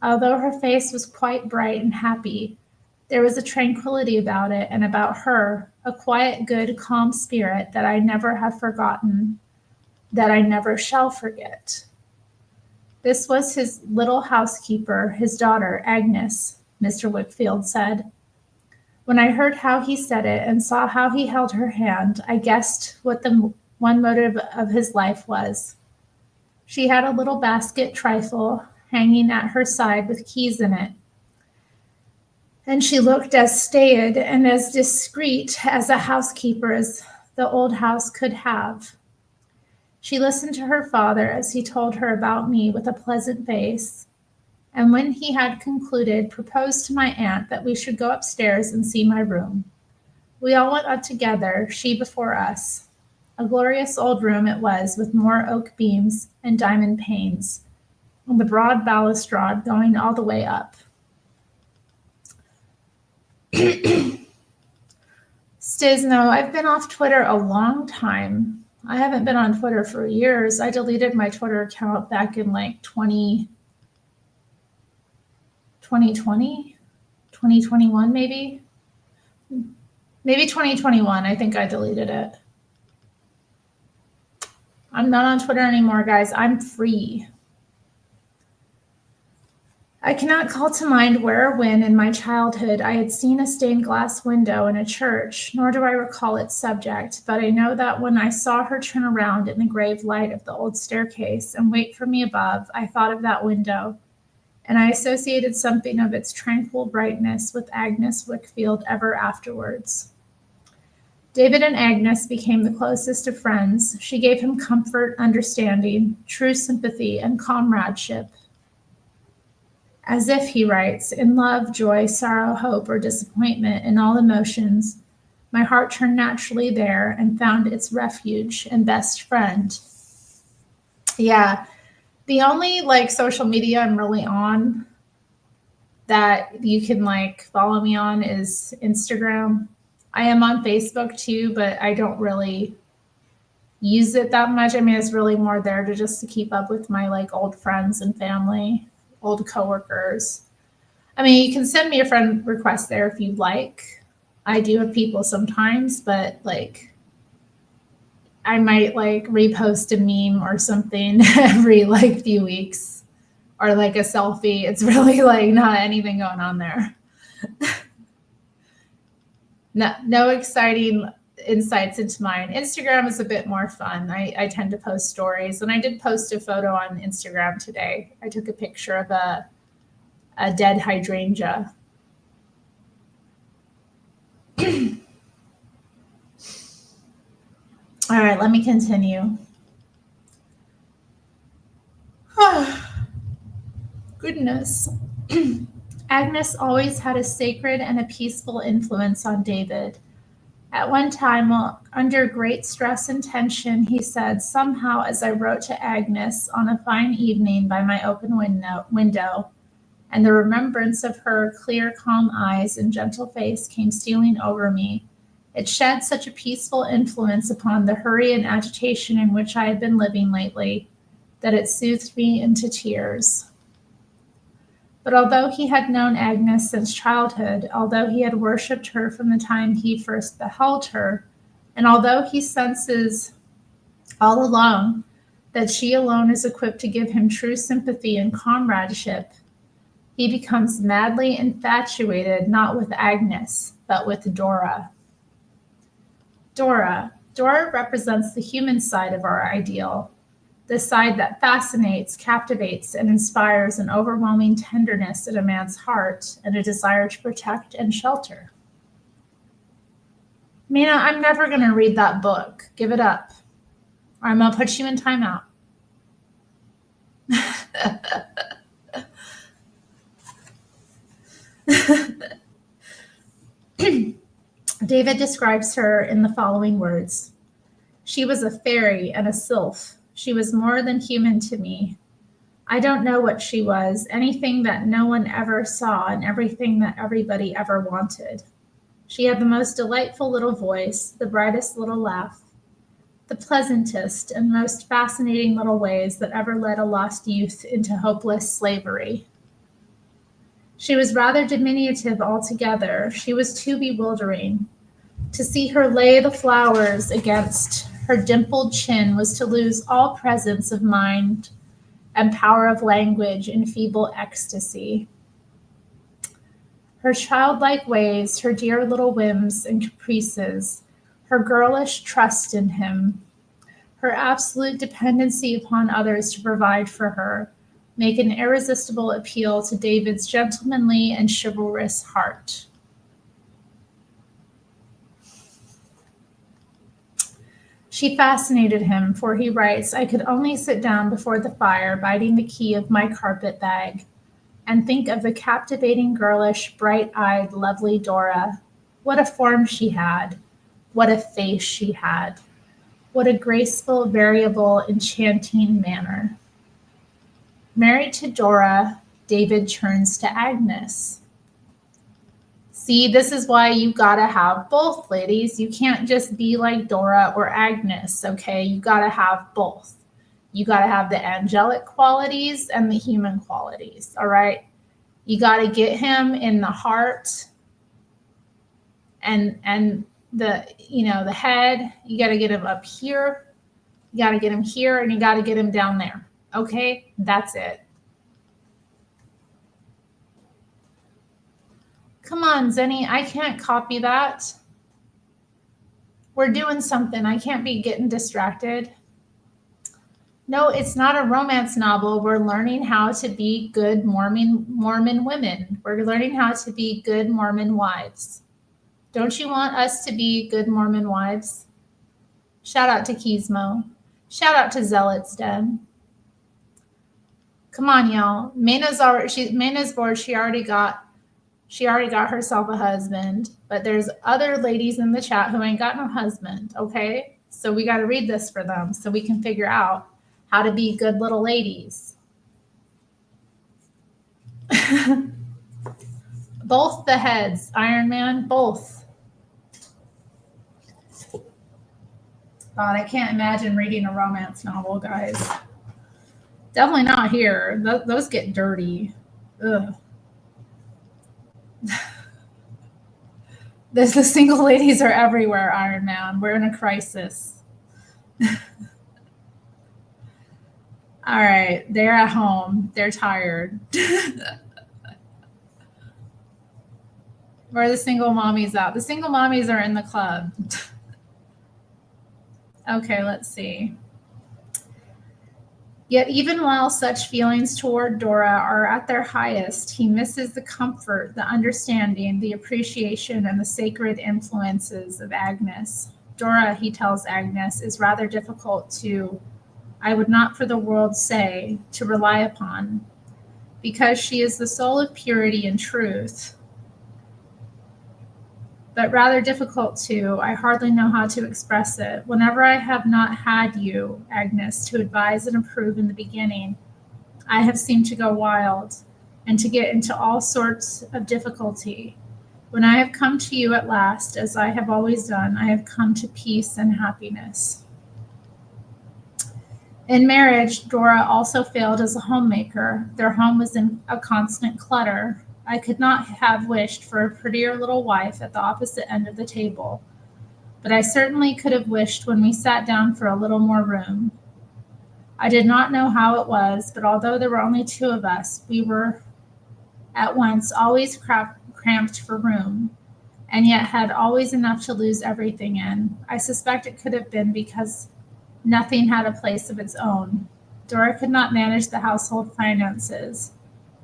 Although her face was quite bright and happy, there was a tranquility about it and about her, a quiet, good, calm spirit that I never have forgotten, that I never shall forget. This was his little housekeeper, his daughter, Agnes, Mr. Wickfield said. When I heard how he said it and saw how he held her hand, I guessed what the one motive of his life was. She had a little basket trifle hanging at her side with keys in it, and she looked as staid and as discreet as a housekeeper as the old house could have. She listened to her father as he told her about me with a pleasant face, and when he had concluded, proposed to my aunt that we should go upstairs and see my room. We all went up together, she before us. A glorious old room it was, with more oak beams and diamond panes, and the broad balustrade going all the way up. Stisno, I've been off Twitter a long time. I haven't been on Twitter for years. I deleted my Twitter account back in like 2020, 2021 maybe. Maybe 2021, I think I deleted it. I'm not on Twitter anymore, guys. I'm free. I cannot call to mind where or when in my childhood I had seen a stained glass window in a church, nor do I recall its subject, but I know that when I saw her turn around in the grave light of the old staircase and wait for me above, I thought of that window, and I associated something of its tranquil brightness with Agnes Wickfield ever afterwards. David and Agnes became the closest of friends. She gave him comfort, understanding, true sympathy, and comradeship. As if, he writes, in love, joy, sorrow, hope, or disappointment, in all emotions, my heart turned naturally there and found its refuge and best friend. Yeah, the only like social media I'm really on that you can like follow me on is Instagram. I am on Facebook too, but I don't really use it that much. I mean, it's really more there to just to keep up with my like old friends and family, old coworkers. I mean, you can send me a friend request there if you'd like. I do have people sometimes, but like I might like repost a meme or something every like few weeks or like a selfie. It's really like not anything going on there. No exciting insights into mine. Instagram is a bit more fun. I tend to post stories, and I did post a photo on Instagram today. I took a picture of a dead hydrangea. All right, let me continue. Goodness. Agnes always had a sacred and a peaceful influence on David. At one time, under great stress and tension, he said, somehow, as I wrote to Agnes on a fine evening by my open window, and the remembrance of her clear, calm eyes and gentle face came stealing over me, it shed such a peaceful influence upon the hurry and agitation in which I had been living lately, that it soothed me into tears. But although he had known Agnes since childhood, although he had worshipped her from the time he first beheld her, and although he senses all along that she alone is equipped to give him true sympathy and comradeship, he becomes madly infatuated not with Agnes, but with Dora. Dora represents the human side of our ideal, the side that fascinates, captivates, and inspires an overwhelming tenderness in a man's heart and a desire to protect and shelter. Mina, I'm never going to read that book. Give it up. Or I'm going to put you in timeout. David describes her in the following words. She was a fairy and a sylph. She was more than human to me. I don't know what she was, anything that no one ever saw and everything that everybody ever wanted. She had the most delightful little voice, the brightest little laugh, the pleasantest and most fascinating little ways that ever led a lost youth into hopeless slavery. She was rather diminutive altogether. She was too bewildering. To see her lay the flowers against her dimpled chin was to lose all presence of mind and power of language in feeble ecstasy. Her childlike ways, her dear little whims and caprices, her girlish trust in him, her absolute dependency upon others to provide for her, make an irresistible appeal to David's gentlemanly and chivalrous heart. She fascinated him, for he writes, I could only sit down before the fire, biting the key of my carpet bag, and think of the captivating, girlish, bright-eyed, lovely Dora. What a form she had. What a face she had. What a graceful, variable, enchanting manner. Married to Dora, David turns to Agnes. See, this is why you gotta have both, ladies. You can't just be like Dora or Agnes, okay? You gotta have both. You gotta have the angelic qualities and the human qualities, all right? You gotta get him in the heart and the, the head. You gotta get him up here. You gotta get him here, and you gotta get him down there, okay? That's it. Come on, Zenny, I can't copy that. We're doing something. I can't be getting distracted. No, it's not a romance novel. We're learning how to be good Mormon women. We're learning how to be good Mormon wives. Don't you want us to be good Mormon wives? Shout out to Keysmo. Shout out to Zealot's Den. Come on, y'all. Mayna's bored. She already got herself a husband, but there's other ladies in the chat who ain't got no husband, okay? So we got to read this for them so we can figure out how to be good little ladies. Both the heads, Iron Man, both. God, I can't imagine reading a romance novel, guys. Definitely not here. Those get dirty. Ugh. The single ladies are everywhere, Iron Man. We're in a crisis. All right, they're at home. They're tired. Where are the single mommies at? The single mommies are in the club. Okay, let's see. Yet even while such feelings toward Dora are at their highest, he misses the comfort, the understanding, the appreciation, and the sacred influences of Agnes. Dora, he tells Agnes, is rather difficult to, I would not for the world say, to rely upon, because she is the soul of purity and truth. But rather difficult to, I hardly know how to express it. Whenever I have not had you, Agnes, to advise and approve in the beginning, I have seemed to go wild and to get into all sorts of difficulty. When I have come to you at last, as I have always done, I have come to peace and happiness. In marriage, Dora also failed as a homemaker. Their home was in a constant clutter. I could not have wished for a prettier little wife at the opposite end of the table, but I certainly could have wished when we sat down for a little more room. I did not know how it was, but although there were only two of us, we were at once always cramped for room, and yet had always enough to lose everything in. I suspect it could have been because nothing had a place of its own. Dora could not manage the household finances,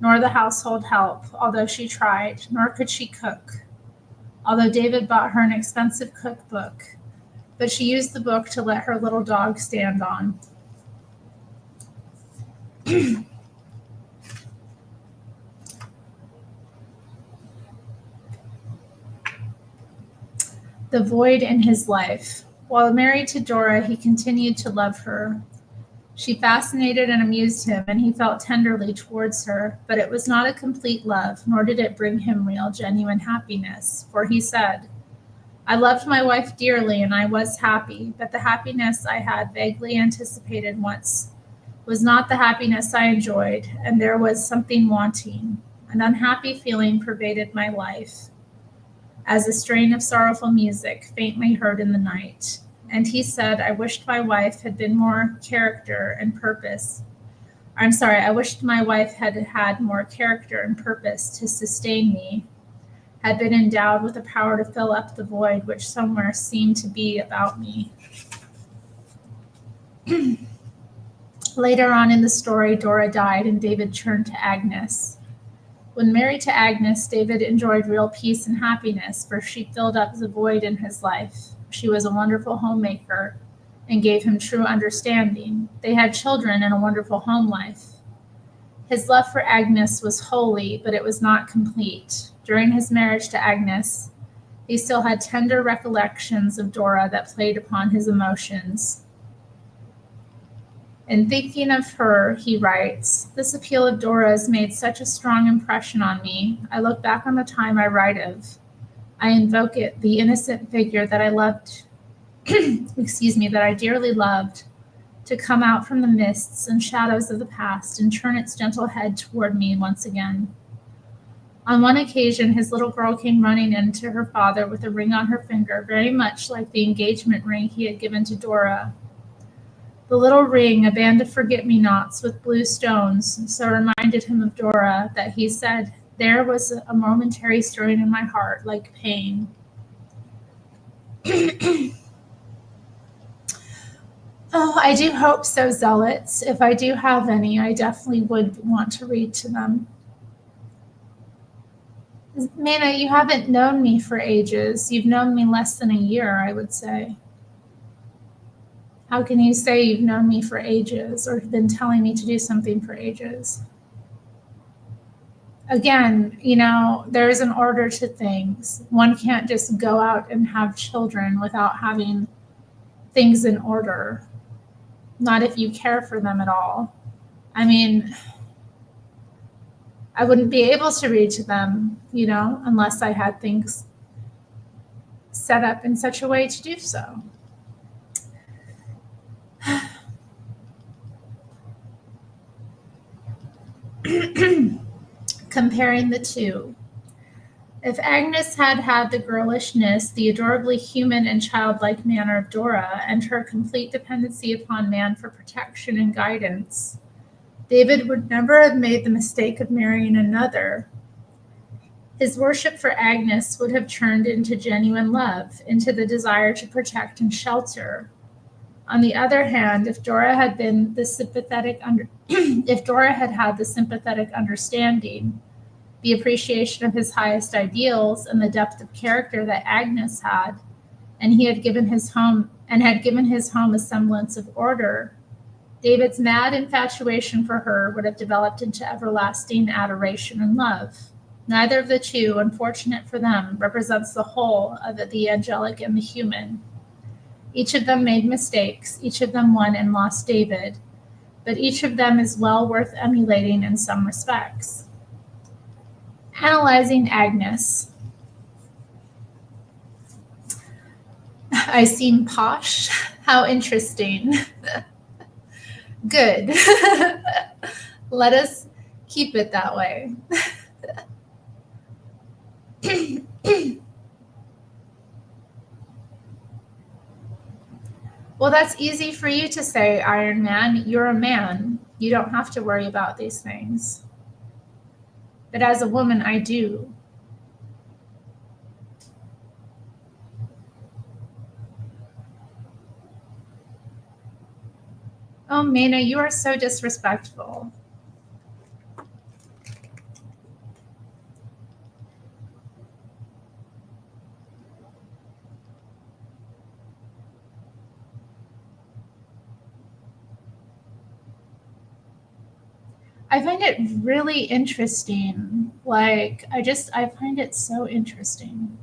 nor the household help, although she tried, nor could she cook, although David bought her an expensive cookbook, but she used the book to let her little dog stand on. The void in his life. While married to Dora, he continued to love her. She fascinated and amused him, and he felt tenderly towards her, but it was not a complete love, nor did it bring him real, genuine happiness. For he said, I loved my wife dearly, and I was happy, but the happiness I had vaguely anticipated once was not the happiness I enjoyed, and there was something wanting. An unhappy feeling pervaded my life, as a strain of sorrowful music faintly heard in the night. And he said, I wished my wife had been more character and purpose. I wished my wife had had more character and purpose to sustain me, had been endowed with the power to fill up the void which somewhere seemed to be about me. Later on in the story, Dora died and David turned to Agnes. When married to Agnes, David enjoyed real peace and happiness, for she filled up the void in his life. She was a wonderful homemaker and gave him true understanding. They had children and a wonderful home life. His love for Agnes was holy, but it was not complete. During his marriage to Agnes, he still had tender recollections of Dora that played upon his emotions. In thinking of her, he writes, this appeal of Dora's made such a strong impression on me. I look back on the time I write of. I invoke it, the innocent figure that I loved, that I dearly loved, to come out from the mists and shadows of the past and turn its gentle head toward me once again. On one occasion, his little girl came running in to her father with a ring on her finger, very much like the engagement ring he had given to Dora. The little ring, a band of forget-me-nots with blue stones, so reminded him of Dora that he said, there was a momentary stirring in my heart, like pain. Oh, I do hope so, zealots. If I do have any, I definitely would want to read to them. Mana, you haven't known me for ages. You've known me less than a year, I would say. How can you say you've known me for ages or been telling me to do something for ages? Again, there's an order to things. One can't just go out and have children without having things in order. Not if you care for them at all. I mean, I wouldn't be able to read to them, unless I had things set up in such a way to do so. Comparing the two. If Agnes had had the girlishness, the adorably human and childlike manner of Dora, and her complete dependency upon man for protection and guidance, David would never have made the mistake of marrying another. His worship for Agnes would have turned into genuine love, into the desire to protect and shelter. On the other hand, if Dora had had the sympathetic understanding, the appreciation of his highest ideals, and the depth of character that Agnes had, and had given his home a semblance of order, David's mad infatuation for her would have developed into everlasting adoration and love. Neither of the two, unfortunate for them, represents the whole of the angelic and the human. Each of them made mistakes, each of them won and lost David, but each of them is well worth emulating in some respects. Analyzing Agnes. I seem posh? How interesting. Good. Let us keep it that way. Well, that's easy for you to say, Iron Man. You're a man. You don't have to worry about these things. But as a woman, I do. Oh, Mana, you are so disrespectful. I find it really interesting. I find it so interesting.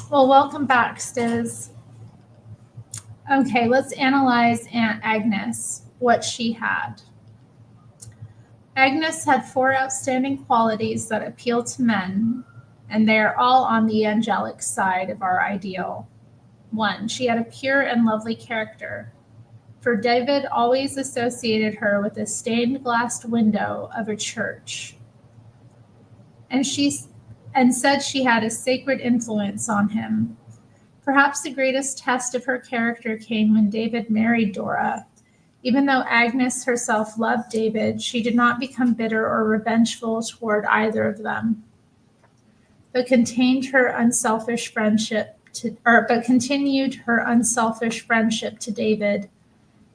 Well, welcome back, Stiz. Okay, let's analyze Aunt Agnes, what she had. Agnes had 4 outstanding qualities that appeal to men, and they are all on the angelic side of our ideal. 1, she had a pure and lovely character. For David always associated her with a stained glass window of a church. And said she had a sacred influence on him. Perhaps the greatest test of her character came when David married Dora. Even though Agnes herself loved David, she did not become bitter or revengeful toward either of them, but continued her unselfish friendship to David,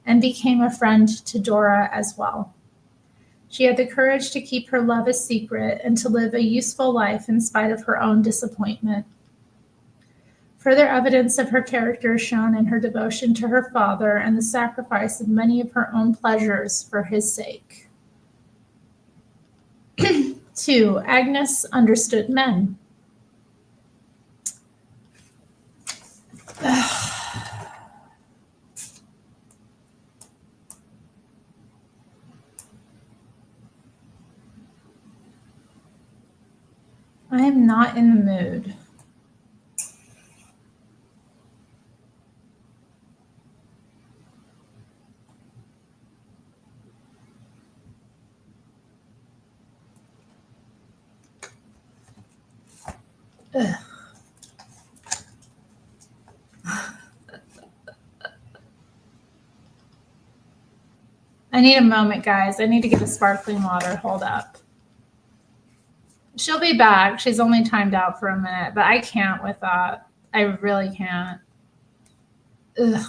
and became a friend to Dora as well. She had the courage to keep her love a secret and to live a useful life in spite of her own disappointment. Further evidence of her character is shown in her devotion to her father and the sacrifice of many of her own pleasures for his sake. 2, Agnes understood men. I am not in the mood. Ugh. I need a moment, guys. I need to get a sparkling water. Hold up. She'll be back. She's only timed out for a minute, but I can't with that. I really can't. Ugh.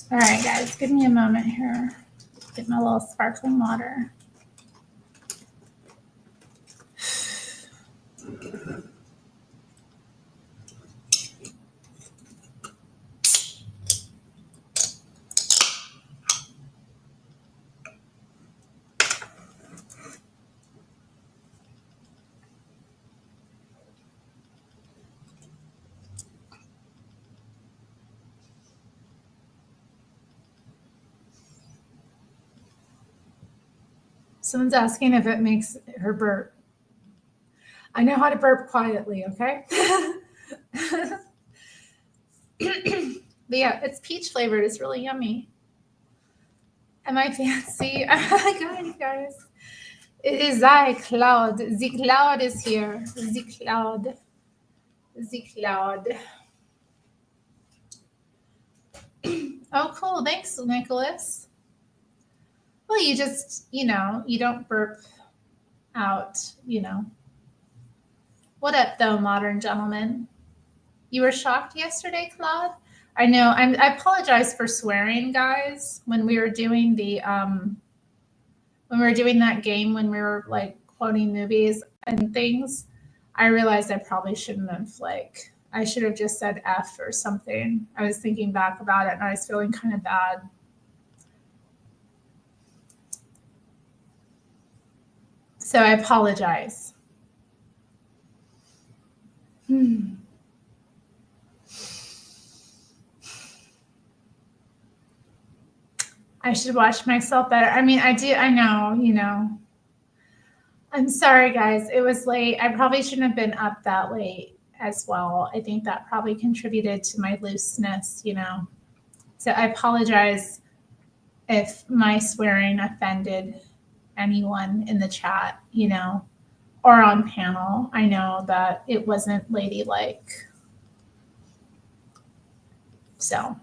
All right, guys, give me a moment here. Get my little sparkling water. Someone's asking if it makes her burp. I know how to burp quietly, okay? But yeah, it's peach flavored. It's really yummy. Am I fancy? Good, guys. It is I, Cloud. The Cloud is here. The Cloud. The Cloud. Oh, cool. Thanks, Nicholas. Well, you just, you don't burp out, What up, though, modern gentleman? You were shocked yesterday, Claude? I know. I apologize for swearing, guys. When we were doing that game, when we were like quoting movies and things, I realized I probably shouldn't have I should have just said F or something. I was thinking back about it and I was feeling kind of bad. So I apologize. I should watch myself better. I mean, I do. I know. I'm sorry, guys. It was late. I probably shouldn't have been up that late as well. I think that probably contributed to my looseness, So I apologize if my swearing offended anyone in the chat, or on panel. I know that it wasn't ladylike. So.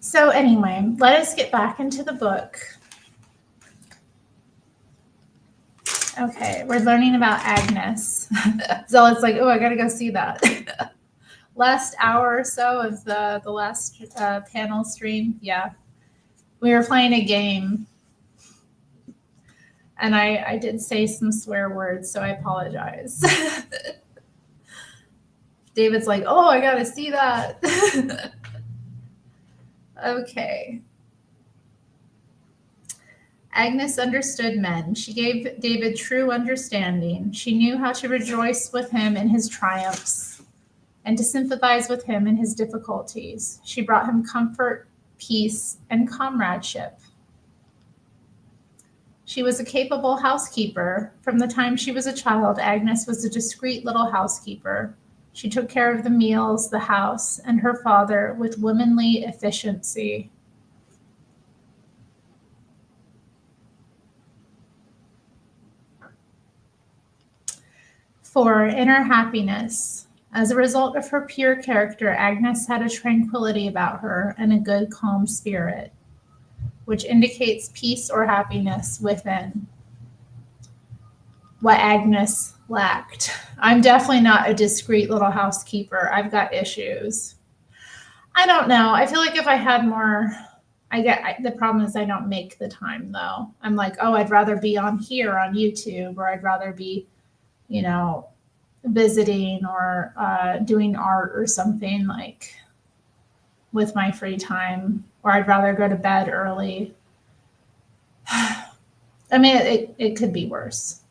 So anyway, let us get back into the book. Okay, we're learning about Agnes. So it's like, oh, I gotta go see that. Last hour or so of the last panel stream, yeah. We were playing a game. And I did say some swear words, so I apologize. David's like, oh, I gotta see that. Okay. Agnes understood men. She gave David true understanding. She knew how to rejoice with him in his triumphs and to sympathize with him in his difficulties. She brought him comfort, peace, and comradeship. She was a capable housekeeper. From the time she was a child, Agnes was a discreet little housekeeper. She took care of the meals, the house, and her father with womanly efficiency. For inner happiness. As a result of her pure character, Agnes had a tranquility about her and a good, calm spirit, which indicates peace or happiness within. What Agnes lacked. I'm definitely not a discreet little housekeeper. I've got issues. I don't know. I feel like if I had more, the problem is I don't make the time though. I'm like, oh, I'd rather be on here on YouTube, or I'd rather be, visiting or doing art or something like with my free time, or I'd rather go to bed early. I mean, it could be worse.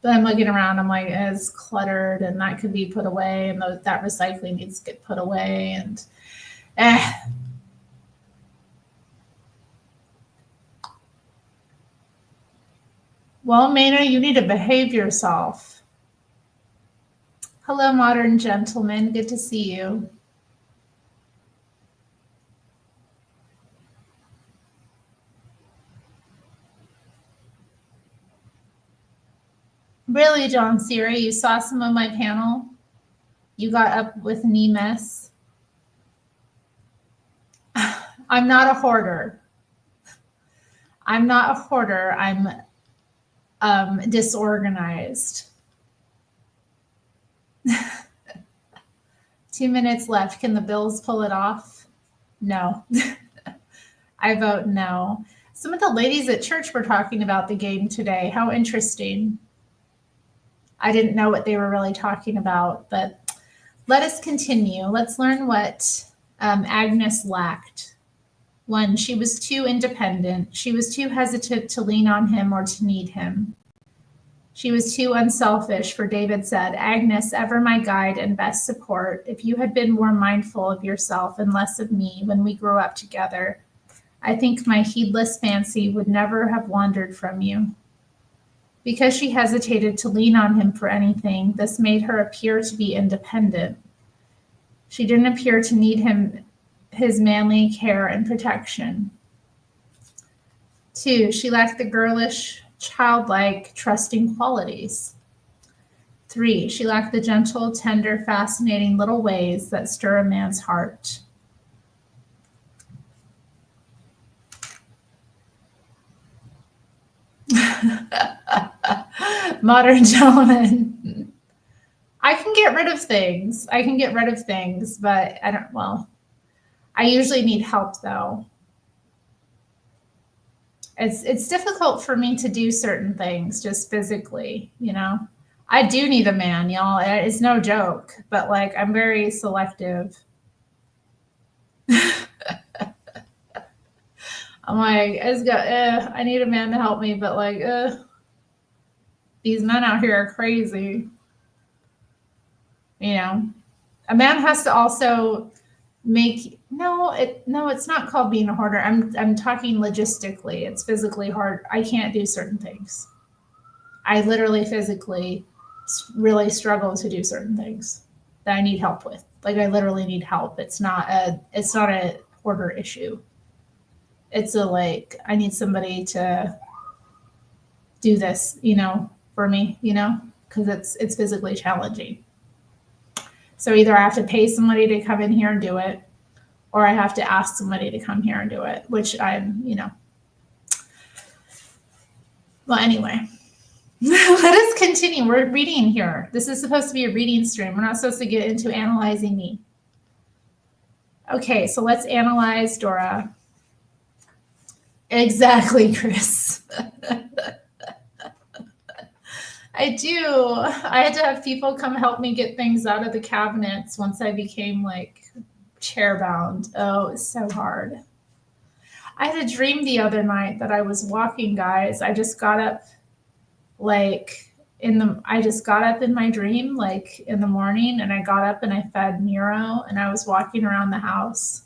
But I'm looking around, I'm like, it's cluttered and that could be put away and that recycling needs to get put away and Well, Maynard, you need to behave yourself. Hello, modern gentleman. Good to see you. Really, John Siri, you saw some of my panel? You got up with knee mess? I'm not a hoarder. I'm disorganized. 2 minutes left. Can the Bills pull it off? No. I vote no. Some of the ladies at church were talking about the game today. How interesting. I didn't know what they were really talking about, but let us continue. Let's learn what Agnes lacked. 1, she was too independent. She was too hesitant to lean on him or to need him. She was too unselfish, for David said, Agnes, ever my guide and best support, if you had been more mindful of yourself and less of me when we grew up together, I think my heedless fancy would never have wandered from you. Because she hesitated to lean on him for anything, this made her appear to be independent. She didn't appear to need his manly care and protection. 2, she lacked the girlish, childlike, trusting qualities. 3, she lacked the gentle, tender, fascinating little ways that stir a man's heart. Modern gentleman. I can get rid of things. But I usually need help though. It's difficult for me to do certain things just physically, you know. I do need a man, y'all. It's no joke, but like I'm very selective. I'm like, I need a man to help me, but like, these men out here are crazy. You know, a man has to also it's not called being a hoarder. I'm talking logistically. It's physically hard. I can't do certain things. I literally physically really struggle to do certain things that I need help with. Like I literally need help. It's not a hoarder issue. It's I need somebody to do this, you know, for me, you know, because it's physically challenging. So either I have to pay somebody to come in here and do it, or I have to ask somebody to come here and do it, which I'm, you know. Well, anyway, let us continue. We're reading here. This is supposed to be a reading stream. We're not supposed to get into analyzing me. Okay, so let's analyze Dora. Exactly, Chris. I do. I had to have people come help me get things out of the cabinets once I became like chair bound. Oh, it's so hard. I had a dream the other night that I was walking, guys. I just got up in my dream, like in the morning, and I got up and I fed Nero and I was walking around the house.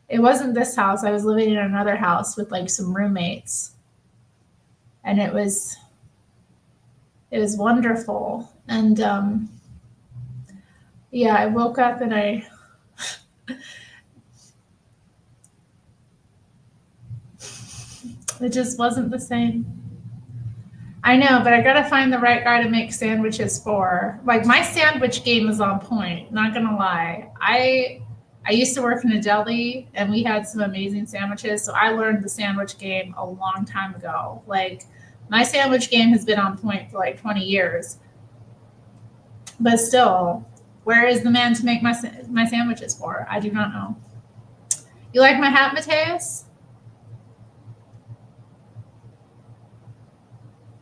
It wasn't this house. I was living in another house with like some roommates. And it was wonderful. And I woke up and it just wasn't the same. I know, but I got to find the right guy to make sandwiches for. Like my sandwich game is on point, not going to lie. I used to work in a deli and we had some amazing sandwiches. So I learned the sandwich game a long time ago. Like my sandwich game has been on point for like 20 years. But still, where is the man to make my sandwiches for? I do not know. You like my hat, Mateus?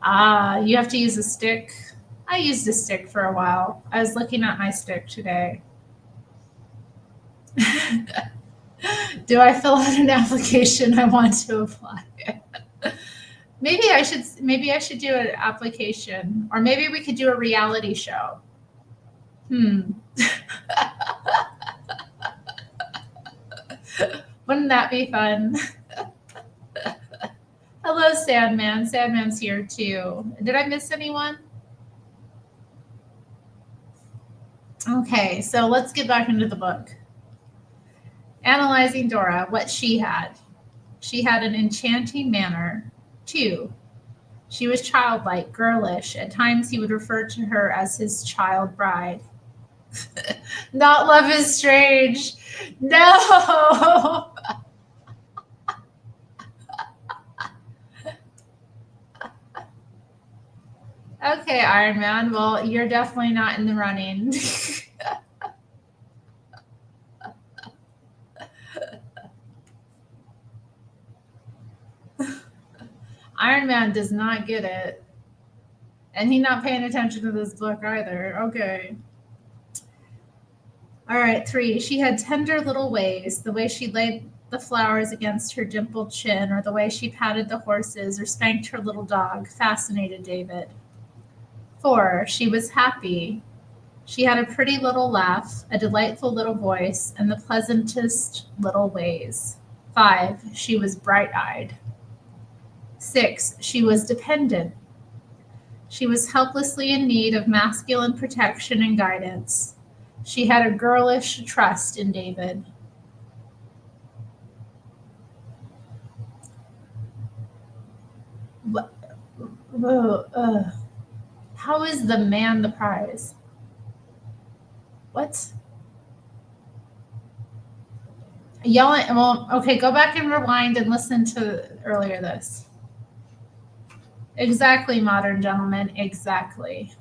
You have to use a stick. I used a stick for a while. I was looking at my stick today. Do I fill out an application I want to apply? Maybe I should do an application, or maybe we could do a reality show. Wouldn't that be fun? Hello, Sandman. Sandman's here too. Did I miss anyone? Okay, so let's get back into the book. Analyzing Dora, what she had. She had an enchanting manner. 2, she was childlike, girlish. At times he would refer to her as his child bride. Not Love is Strange. No. Okay, Iron Man. Well, you're definitely not in the running. Iron Man does not get it. And he's not paying attention to this book either. Okay. All right, 3. She had tender little ways, the way she laid the flowers against her dimpled chin, or the way she patted the horses or spanked her little dog, fascinated David. 4. She was happy. She had a pretty little laugh, a delightful little voice, and the pleasantest little ways. 5. She was bright-eyed. 6. She was dependent. She was helplessly in need of masculine protection and guidance. She had a girlish trust in David. How is the man the prize? What? Yelling. Well, okay, go back and rewind and listen to earlier this. Exactly, modern gentleman, exactly.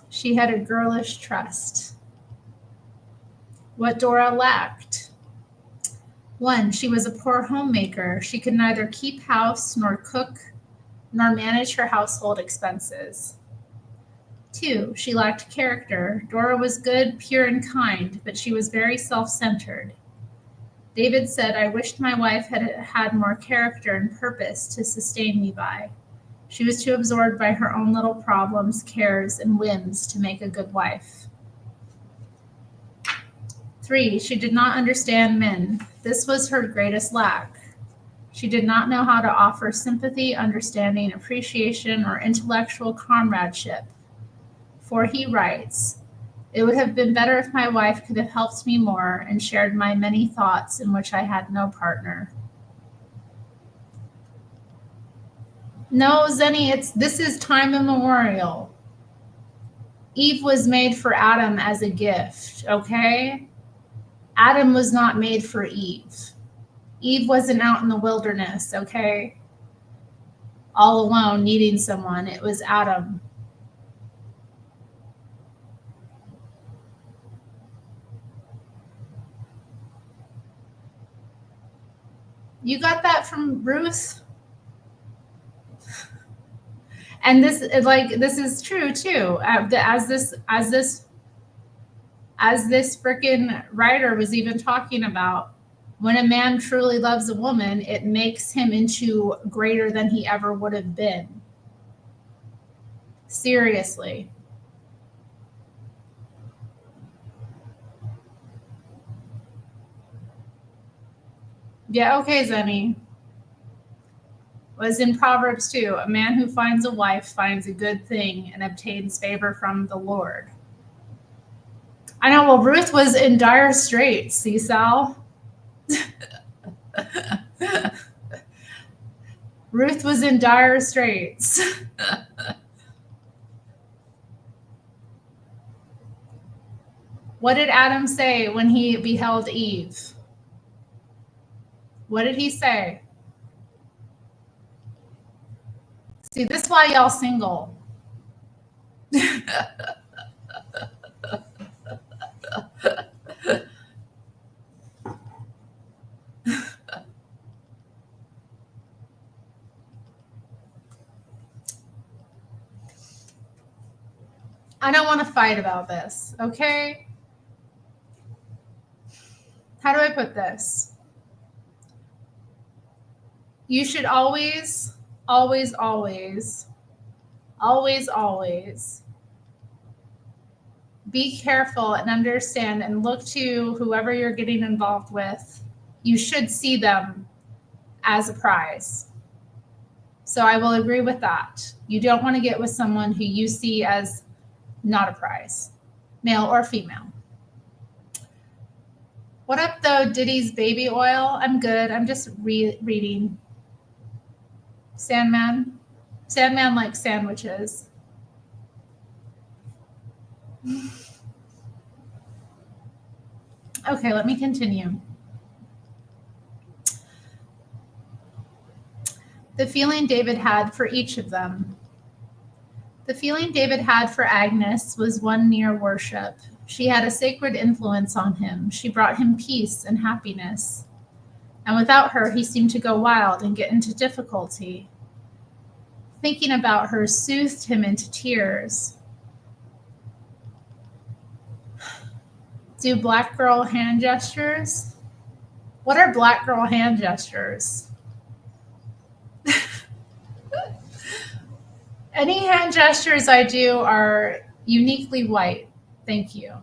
She had a girlish trust. What Dora lacked. 1. She was a poor homemaker. She could neither keep house nor cook nor manage her household expenses. 2. She lacked character. Dora was good, pure, and kind, but she was very self-centered. David said, I wished my wife had had more character and purpose to sustain me by. She was too absorbed by her own little problems, cares, and whims to make a good wife. 3. She did not understand men. This was her greatest lack. She did not know how to offer sympathy, understanding, appreciation, or intellectual comradeship. For he writes, it would have been better if my wife could have helped me more and shared my many thoughts in which I had no partner. No, Zenny, this is time immemorial. Eve was made for Adam as a gift, okay? Adam was not made for Eve. Eve wasn't out in the wilderness, okay? All alone, needing someone. It was Adam. You got that from Ruth? And this is true too. As this frickin' writer was even talking about, when a man truly loves a woman, it makes him into greater than he ever would have been. Seriously. Yeah, okay, Zenny. Was in Proverbs too. A man who finds a wife finds a good thing and obtains favor from the Lord. I know, well, Ruth was in dire straits, see, Sal? Ruth was in dire straits. What did Adam say when he beheld Eve? What did he say? See, this is why y'all single. I don't want to fight about this, okay? How do I put this? You should always, always, always, always, always be careful and understand and look to whoever you're getting involved with. You should see them as a prize. So I will agree with that. You don't want to get with someone who you see as not a prize, male or female. What up, though, Diddy's baby oil? I'm good. I'm just reading. Sandman. Sandman likes sandwiches. Okay, let me continue. The feeling David had for each of them. The feeling David had for Agnes was one near worship. She had a sacred influence on him. She brought him peace and happiness. and without her, he seemed to go wild and get into difficulty. Thinking about her soothed him into tears. Do black girl hand gestures? What are black girl hand gestures? Any hand gestures I do are uniquely white. Thank you.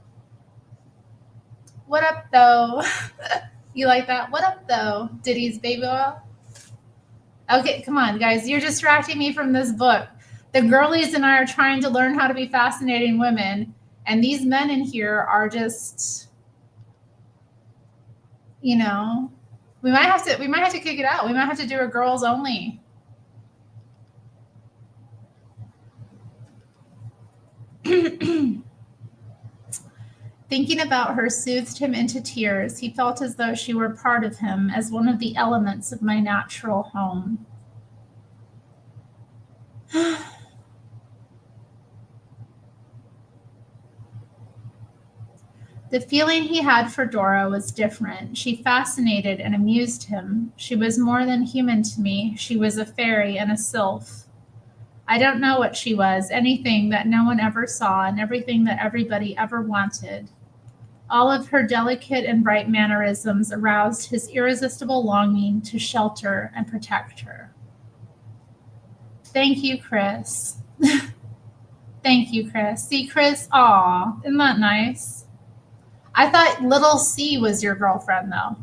What up, though? You like that? What up, though? Diddy's baby oil? Okay, come on, guys. You're distracting me from this book. The girlies and I are trying to learn how to be fascinating women, and these men in here are just, we might have to kick it out. We might have to do a girls only. Thinking about her soothed him into tears. He felt as though she were part of him, as one of the elements of my natural home. The feeling he had for Dora was different. She fascinated and amused him. She was more than human to me. She was a fairy and a sylph. I don't know what she was, anything that no one ever saw and everything that everybody ever wanted. All of her delicate and bright mannerisms aroused his irresistible longing to shelter and protect her. Thank you, Chris. Thank you, Chris. See, Chris, aw, isn't that nice? I thought little C was your girlfriend, though.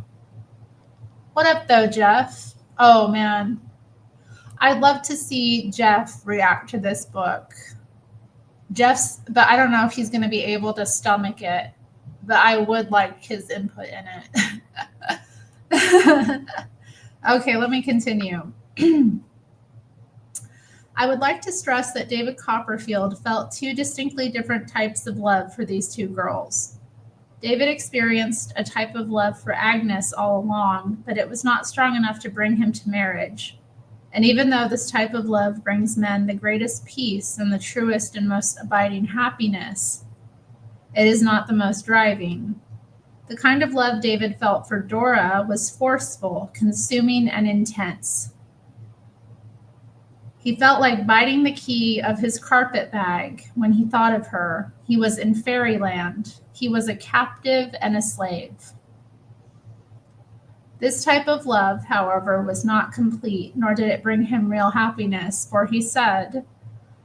What up, though, Jeff? Oh, man. I'd love to see Jeff react to this book. But I don't know if he's going to be able to stomach it. But I would like his input in it. Okay, let me continue. I would like to stress that David Copperfield felt two distinctly different types of love for these two girls. David experienced a type of love for Agnes all along, but it was not strong enough to bring him to marriage. And even though this type of love brings men the greatest peace and the truest and most abiding happiness, it is not the most driving. The kind of love David felt for Dora was forceful, consuming, and intense. He felt like biting the key of his carpet bag when he thought of her. He was in fairyland. He was a captive and a slave. This type of love, however, was not complete, nor did it bring him real happiness, for he said,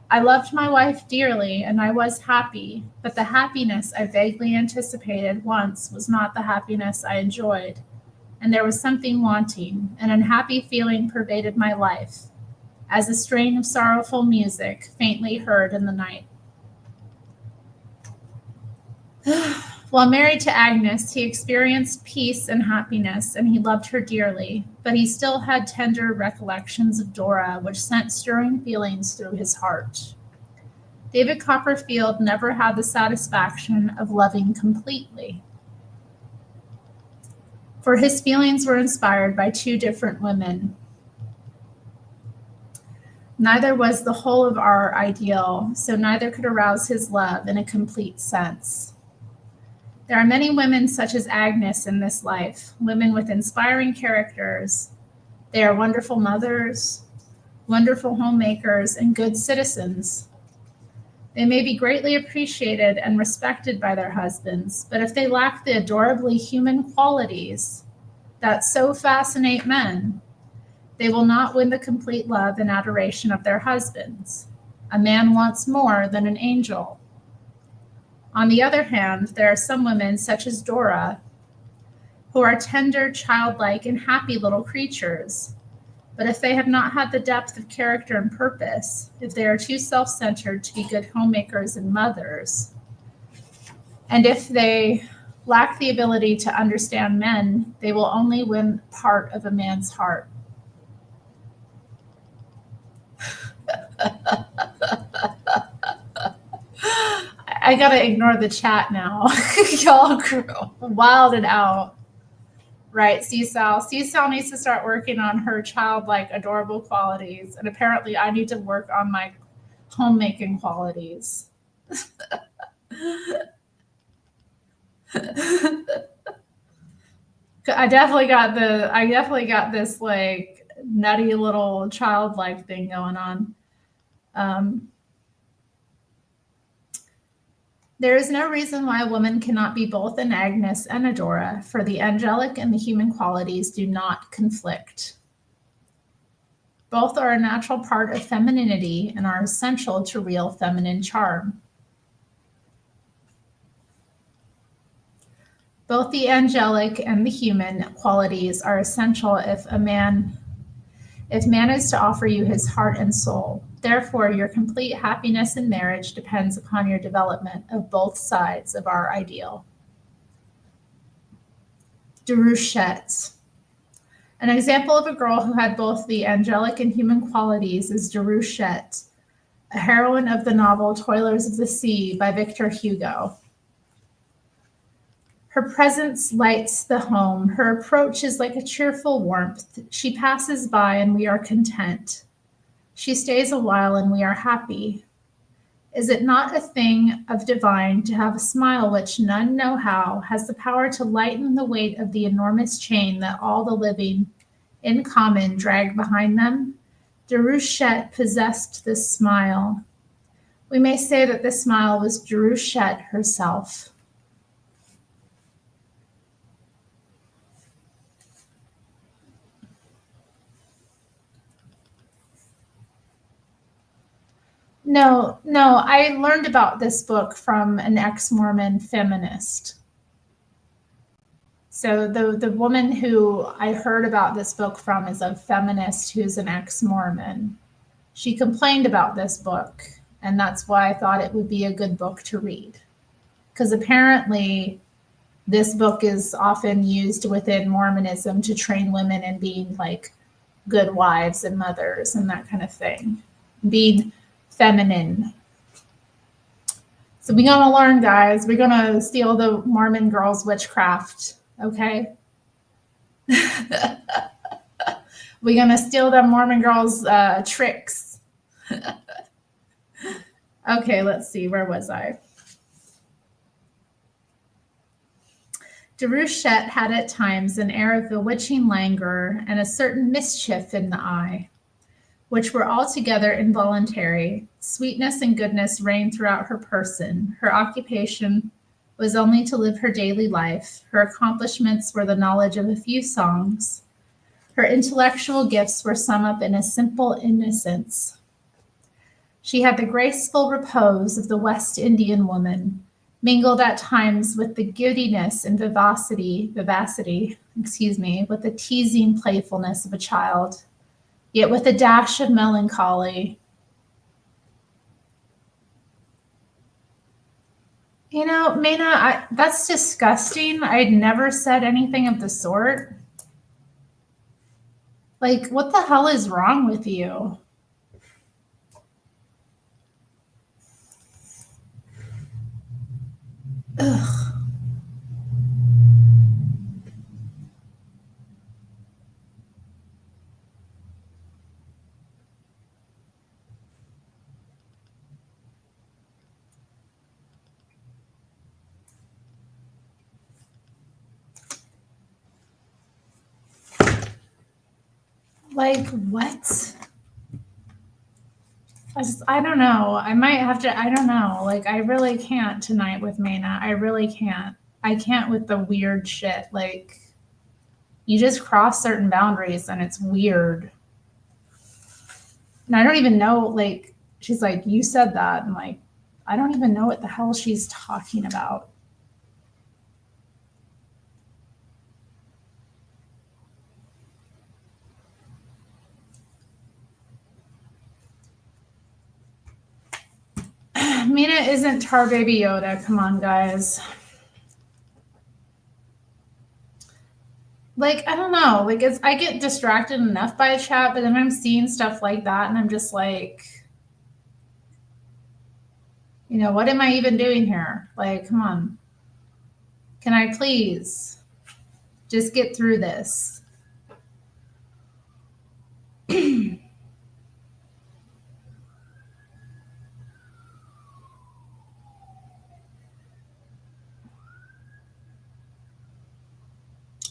I loved my wife dearly, and I was happy, but the happiness I vaguely anticipated once was not the happiness I enjoyed, and there was something wanting. An unhappy feeling pervaded my life, as a strain of sorrowful music faintly heard in the night. While married to Agnes, he experienced peace and happiness, and he loved her dearly, but he still had tender recollections of Dora, which sent stirring feelings through his heart. David Copperfield never had the satisfaction of loving completely, for his feelings were inspired by two different women. Neither was the whole of our ideal, so neither could arouse his love in a complete sense. There are many women such as Agnes in this life, women with inspiring characters. They are wonderful mothers, wonderful homemakers, and good citizens. They may be greatly appreciated and respected by their husbands, but if they lack the adorably human qualities that so fascinate men, they will not win the complete love and adoration of their husbands. A man wants more than an angel. On the other hand, there are some women, such as Dora, who are tender, childlike, and happy little creatures. But if they have not had the depth of character and purpose, if they are too self-centered to be good homemakers and mothers, and if they lack the ability to understand men, they will only win part of a man's heart. I gotta ignore the chat now. Y'all wilded out. Right, Seasal. Seasal needs to start working on her childlike, adorable qualities. And apparently I need to work on my homemaking qualities. I definitely got this like nutty little childlike thing going on. There is no reason why a woman cannot be both an Agnes and a Dora, for the angelic and the human qualities do not conflict. Both are a natural part of femininity and are essential to real feminine charm. Both the angelic and the human qualities are essential if man is to offer you his heart and soul. Therefore, your complete happiness in marriage depends upon your development of both sides of our ideal. Déruchette. An example of a girl who had both the angelic and human qualities is Déruchette, a heroine of the novel Toilers of the Sea by Victor Hugo. Her presence lights the home. Her approach is like a cheerful warmth. She passes by and we are content. She stays a while and we are happy. Is it not a thing of divine to have a smile which none know how has the power to lighten the weight of the enormous chain that all the living in common drag behind them? Déruchette possessed this smile. We may say that this smile was Déruchette herself. No, I learned about this book from an ex-Mormon feminist. So the woman who I heard about this book from is a feminist who's an ex-Mormon. She complained about this book, and that's why I thought it would be a good book to read. Because apparently this book is often used within Mormonism to train women in being like good wives and mothers and that kind of thing. Being feminine. So we're going to learn, guys. We're going to steal the Mormon girls' witchcraft, okay? We're going to steal the Mormon girls' tricks. Okay, let's see. Where was I? Déruchette had at times an air of bewitching languor and a certain mischief in the eye, which were altogether involuntary. Sweetness and goodness reigned throughout her person. Her occupation was only to live her daily life. Her accomplishments were the knowledge of a few songs. Her intellectual gifts were summed up in a simple innocence. She had the graceful repose of the West Indian woman, mingled at times with the giddiness and vivacity, with the teasing playfulness of a child, yet with a dash of melancholy. You know, Mena, that's disgusting. I'd never said anything of the sort. Like, what the hell is wrong with you? Ugh. Like, what? I don't know. I might have to, I don't know. Like, I really can't tonight with Mena. I really can't. I can't with the weird shit. Like, you just cross certain boundaries and it's weird. And I don't even know, like, she's like, you said that. And like, I don't even know what the hell she's talking about. Mina isn't Tar Baby Yoda. Come on, guys. Like, I don't know. Like, I get distracted enough by a chat, but then I'm seeing stuff like that, and I'm just like, you know, what am I even doing here? Like, come on. Can I please just get through this?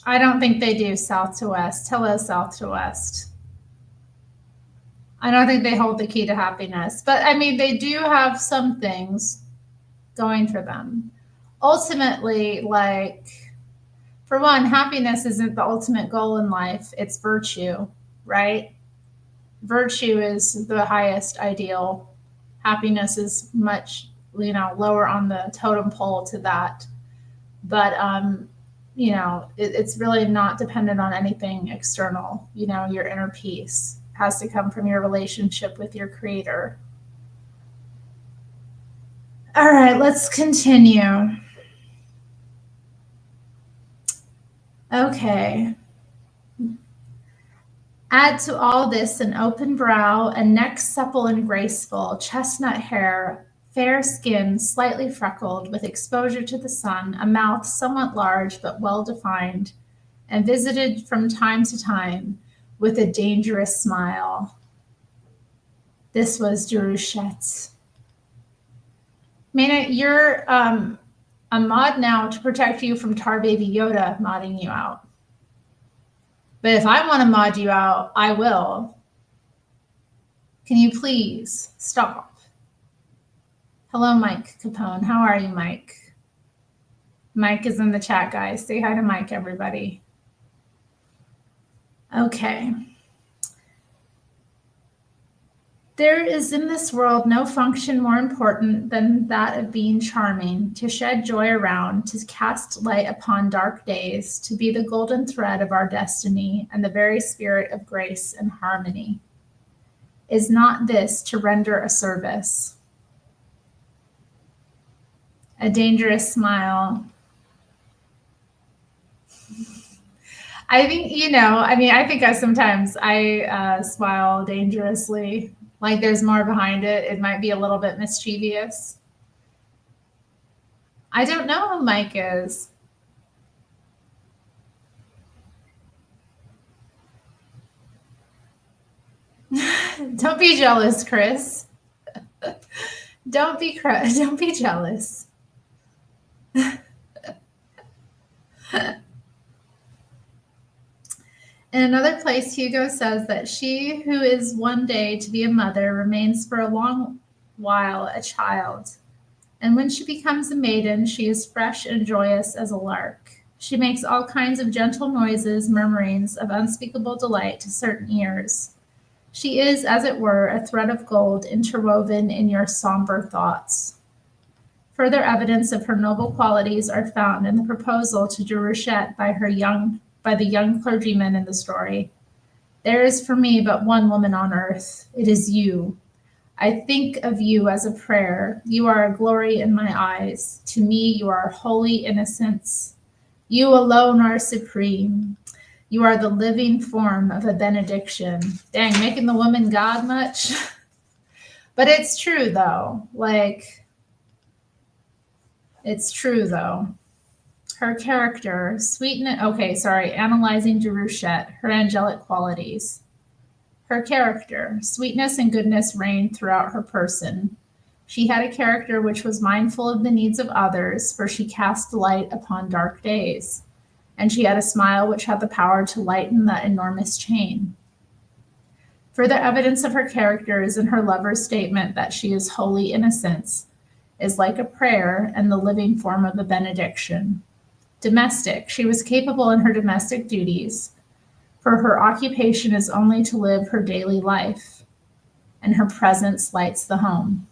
I don't think they do south to west. Hello, south to west. I don't think they hold the key to happiness. But I mean, they do have some things going for them. Ultimately, like, for one, happiness isn't the ultimate goal in life, it's virtue, right? Virtue is the highest ideal. Happiness is much, lower on the totem pole to that. But it's really not dependent on anything external. Your inner peace has to come from your relationship with your creator. All right, let's continue. Okay. Add to all this an open brow, a neck supple and graceful, chestnut hair, fair skin, slightly freckled, with exposure to the sun, a mouth somewhat large but well-defined, and visited from time to time with a dangerous smile. This was Jerushet. Mina, you're a mod now to protect you from Tar Baby Yoda modding you out. But if I want to mod you out, I will. Can you please stop? Hello, Mike Capone. How are you, Mike? Mike is in the chat, guys. Say hi to Mike, everybody. Okay. There is in this world no function more important than that of being charming, to shed joy around, to cast light upon dark days, to be the golden thread of our destiny and the very spirit of grace and harmony. Is not this to render a service? A dangerous smile. I think, I think I smile dangerously. Like there's more behind it. It might be a little bit mischievous. I don't know who Mike is. Don't be jealous, Chris. Don't be jealous. In another place, Hugo says that she who is one day to be a mother remains for a long while a child. And when she becomes a maiden, she is fresh and joyous as a lark. She makes all kinds of gentle noises, murmurings of unspeakable delight to certain ears. She is, as it were, a thread of gold interwoven in your somber thoughts. Further evidence of her noble qualities are found in the proposal to Jerushet by the young clergyman in the story. There is for me but one woman on earth. It is you. I think of you as a prayer. You are a glory in my eyes. To me, you are holy innocence. You alone are supreme. You are the living form of a benediction. Dang, making the woman God much? But it's true, though. It's true, though. Her character, sweetness, analyzing Jerushet, her angelic qualities. Her character, sweetness and goodness reigned throughout her person. She had a character which was mindful of the needs of others, for she cast light upon dark days. And she had a smile which had the power to lighten that enormous chain. Further evidence of her character is in her lover's statement that she is holy innocence, is like a prayer and the living form of a benediction. Domestic, she was capable in her domestic duties, for her occupation is only to live her daily life, and her presence lights the home.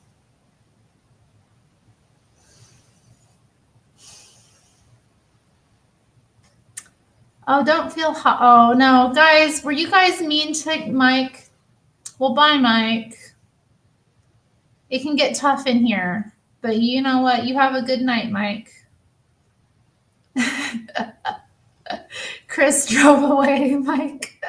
Oh, don't feel hot. Oh, no, guys, were you guys mean to Mike? Well, bye, Mike. It can get tough in here, but you know what? You have a good night, Mike. Chris drove away, Mike.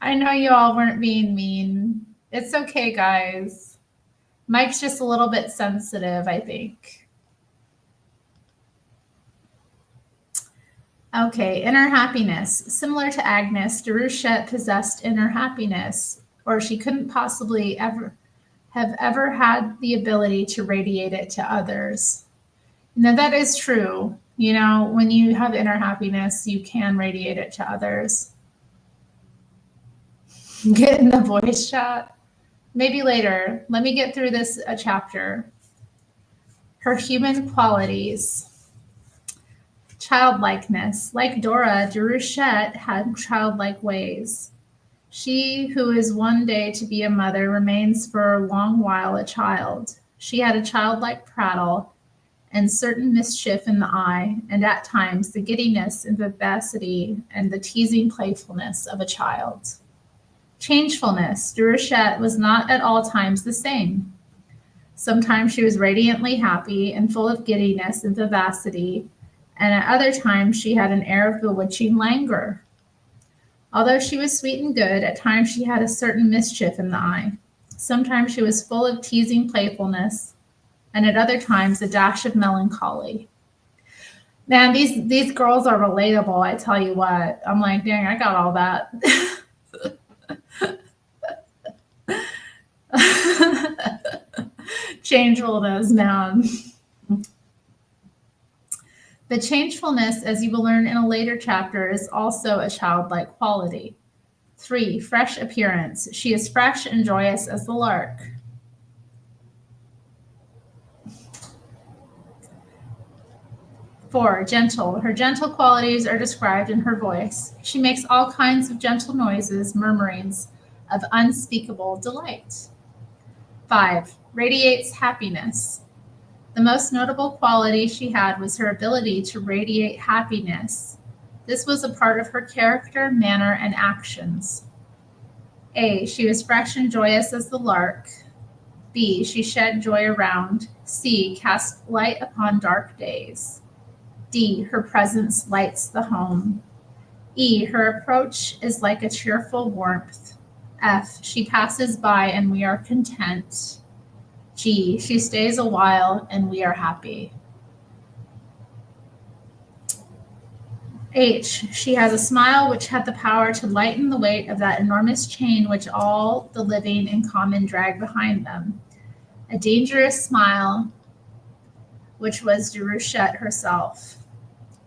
I know you all weren't being mean. It's okay, guys. Mike's just a little bit sensitive, I think. Okay, inner happiness. Similar to Agnes, Jerushet possessed inner happiness, or she couldn't possibly ever have had the ability to radiate it to others. Now, that is true. You know, when you have inner happiness, you can radiate it to others. Get in the voice chat. Maybe later. Let me get through this chapter. Her human qualities. Childlikeness. Like Dora, Déruchette had childlike ways. She who is one day to be a mother remains for a long while a child. She had a childlike prattle and certain mischief in the eye, and at times the giddiness and vivacity and the teasing playfulness of a child. Changefulness. Déruchette was not at all times the same. Sometimes she was radiantly happy and full of giddiness and vivacity, and at other times she had an air of bewitching languor. Although she was sweet and good, at times she had a certain mischief in the eye. Sometimes she was full of teasing playfulness, and at other times a dash of melancholy. Man, these girls are relatable, I tell you what. I'm like, dang, I got all that. Changefulness, man. The changefulness, as you will learn in a later chapter, is also a childlike quality. 3. Fresh appearance. She is fresh and joyous as the lark. 4. Gentle. Her gentle qualities are described in her voice. She makes all kinds of gentle noises, murmurings of unspeakable delight. 5. Radiates happiness. The most notable quality she had was her ability to radiate happiness. This was a part of her character, manner, and actions. A. She was fresh and joyous as the lark. B. She shed joy around. C. Cast light upon dark days. D. Her presence lights the home. E. Her approach is like a cheerful warmth. F. She passes by and we are content. G. She stays a while and we are happy. H. She has a smile which had the power to lighten the weight of that enormous chain which all the living in common drag behind them. A dangerous smile which was Déruchette herself.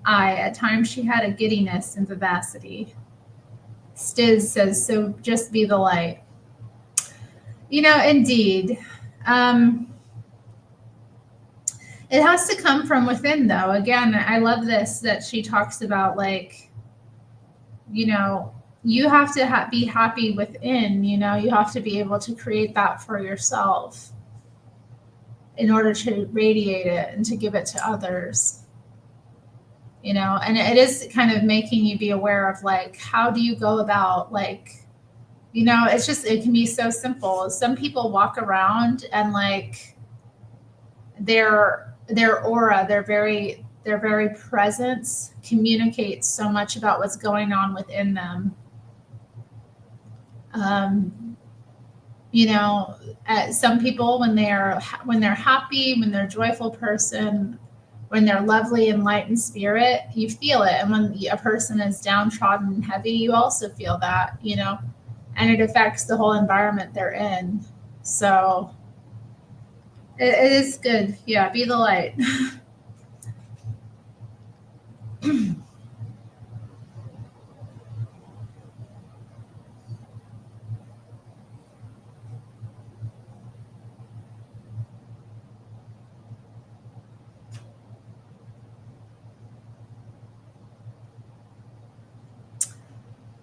I. At times she had a giddiness and vivacity. Stiz says, so just be the light. You know, indeed. It has to come from within, though. Again, I love this, that she talks about, like, you know, you have to be happy within, you know, you have to be able to create that for yourself in order to radiate it and to give it to others, you know. And it is kind of making you be aware of, like, how do you go about, like, you know, it's just, it can be so simple. Some people walk around and, like, their aura, their very presence communicates so much about what's going on within them. You know, some people, when they're happy, when they're a joyful person, when they're lovely and light in spirit, you feel it. And when a person is downtrodden and heavy, you also feel that, you know, and it affects the whole environment they're in. So it is good. Yeah, be the light.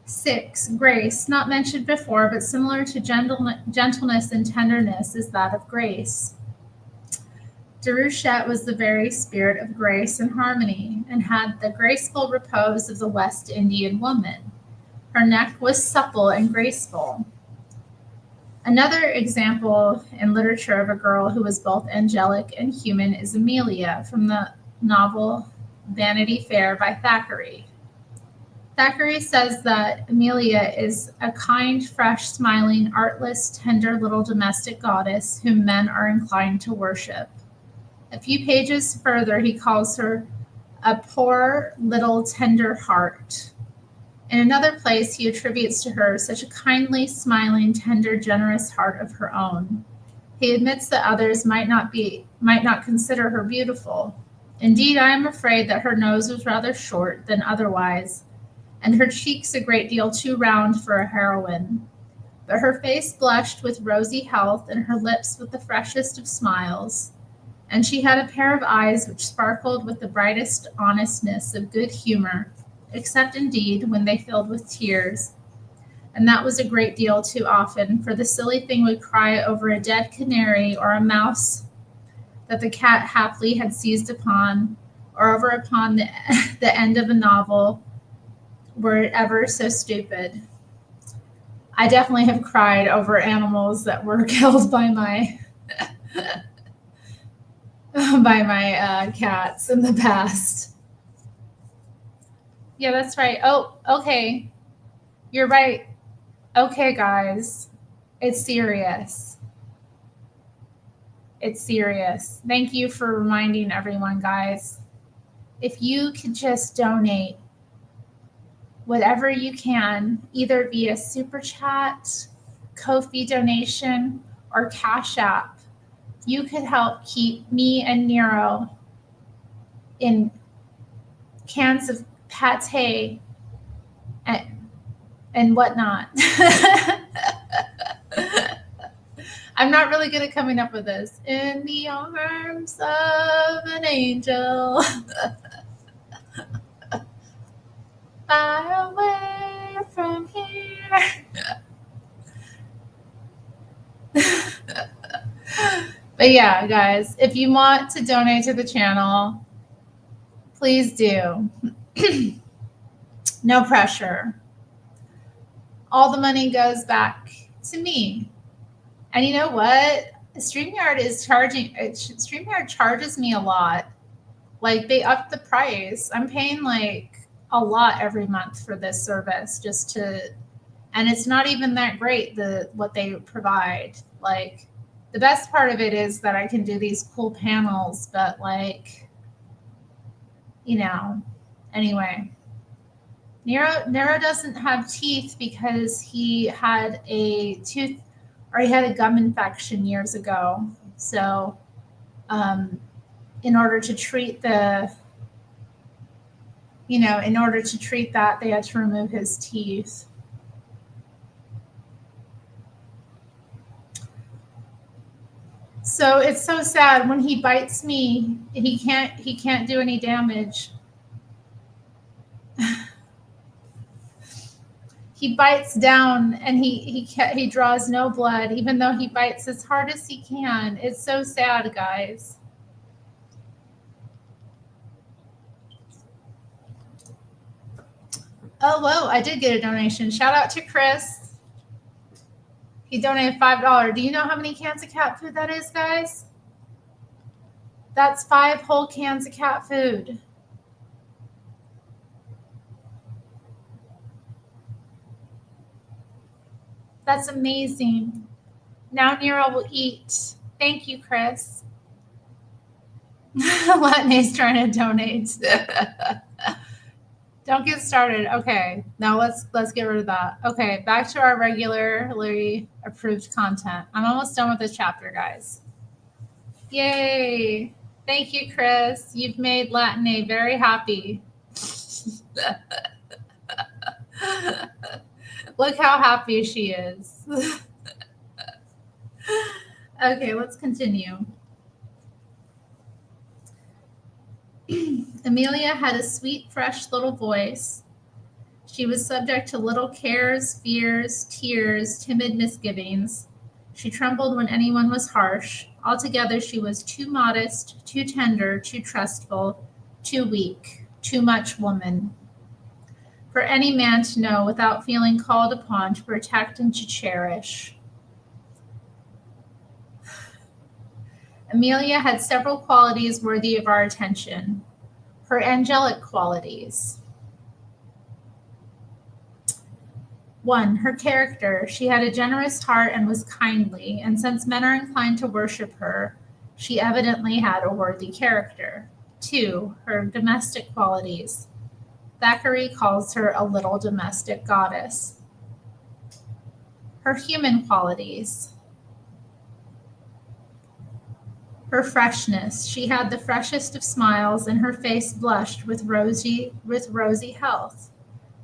6. Grace, not mentioned before, but similar to gentleness and tenderness, is that of grace. Déruchette was the very spirit of grace and harmony, and had the graceful repose of the West Indian woman. Her neck was supple and graceful. Another example in literature of a girl who was both angelic and human is Amelia, from the novel Vanity Fair by Thackeray. Thackeray says that Amelia is a kind, fresh, smiling, artless, tender little domestic goddess whom men are inclined to worship. A few pages further, he calls her a poor little tender heart. In another place, he attributes to her such a kindly, smiling, tender, generous heart of her own. He admits that others might not consider her beautiful. Indeed, I am afraid that her nose was rather short than otherwise, and her cheeks a great deal too round for a heroine. But her face blushed with rosy health, and her lips with the freshest of smiles, and she had a pair of eyes which sparkled with the brightest honestness of good humor, except indeed when they filled with tears, and that was a great deal too often, for the silly thing would cry over a dead canary or a mouse that the cat haply had seized upon, or over upon the end of a novel, were it ever so stupid. I definitely have cried over animals that were killed by my cats in the past. Yeah, that's right. Oh, okay. You're right. Okay, guys. It's serious. It's serious. Thank you for reminding everyone, guys. If you could just donate whatever you can, either via super chat, Ko-fi donation, or Cash App, you could help keep me and Nero in cans of pate and whatnot. I'm not really good at coming up with this. In the arms of an angel, far away from here. But yeah, guys, if you want to donate to the channel, please do. No pressure. All the money goes back to me. And you know what? StreamYard charges me a lot. Like they upped the price. I'm paying like a lot every month for this service and it's not even that great, what they provide. Like the best part of it is that I can do these cool panels, but like, anyway. Nero doesn't have teeth because he had a gum infection years ago. So, in order to treat that, they had to remove his teeth. So it's so sad when he bites me, he can't do any damage. He bites down and he draws no blood, even though he bites as hard as he can. It's so sad, guys. Oh, whoa, I did get a donation. Shout out to Chris. He donated $5. Do you know how many cans of cat food that is, guys? That's 5 whole cans of cat food. That's amazing. Now Nero will eat. Thank you, Chris. Latne's trying to donate. Don't get started. Okay, now let's get rid of that. Okay, back to our regularly approved content. I'm almost done with this chapter, guys. Yay! Thank you, Chris. You've made Latine very happy. Look how happy she is. Okay, let's continue. Amelia had a sweet, fresh little voice. She was subject to little cares, fears, tears, timid misgivings. She trembled when anyone was harsh. Altogether, she was too modest, too tender, too trustful, too weak, too much woman for any man to know without feeling called upon to protect and to cherish. Amelia had several qualities worthy of our attention. Her angelic qualities. 1. Her character. She had a generous heart and was kindly, and since men are inclined to worship her, she evidently had a worthy character. 2. Her domestic qualities. Thackeray calls her a little domestic goddess. Her human qualities. Her freshness. She had the freshest of smiles, and her face blushed with rosy health.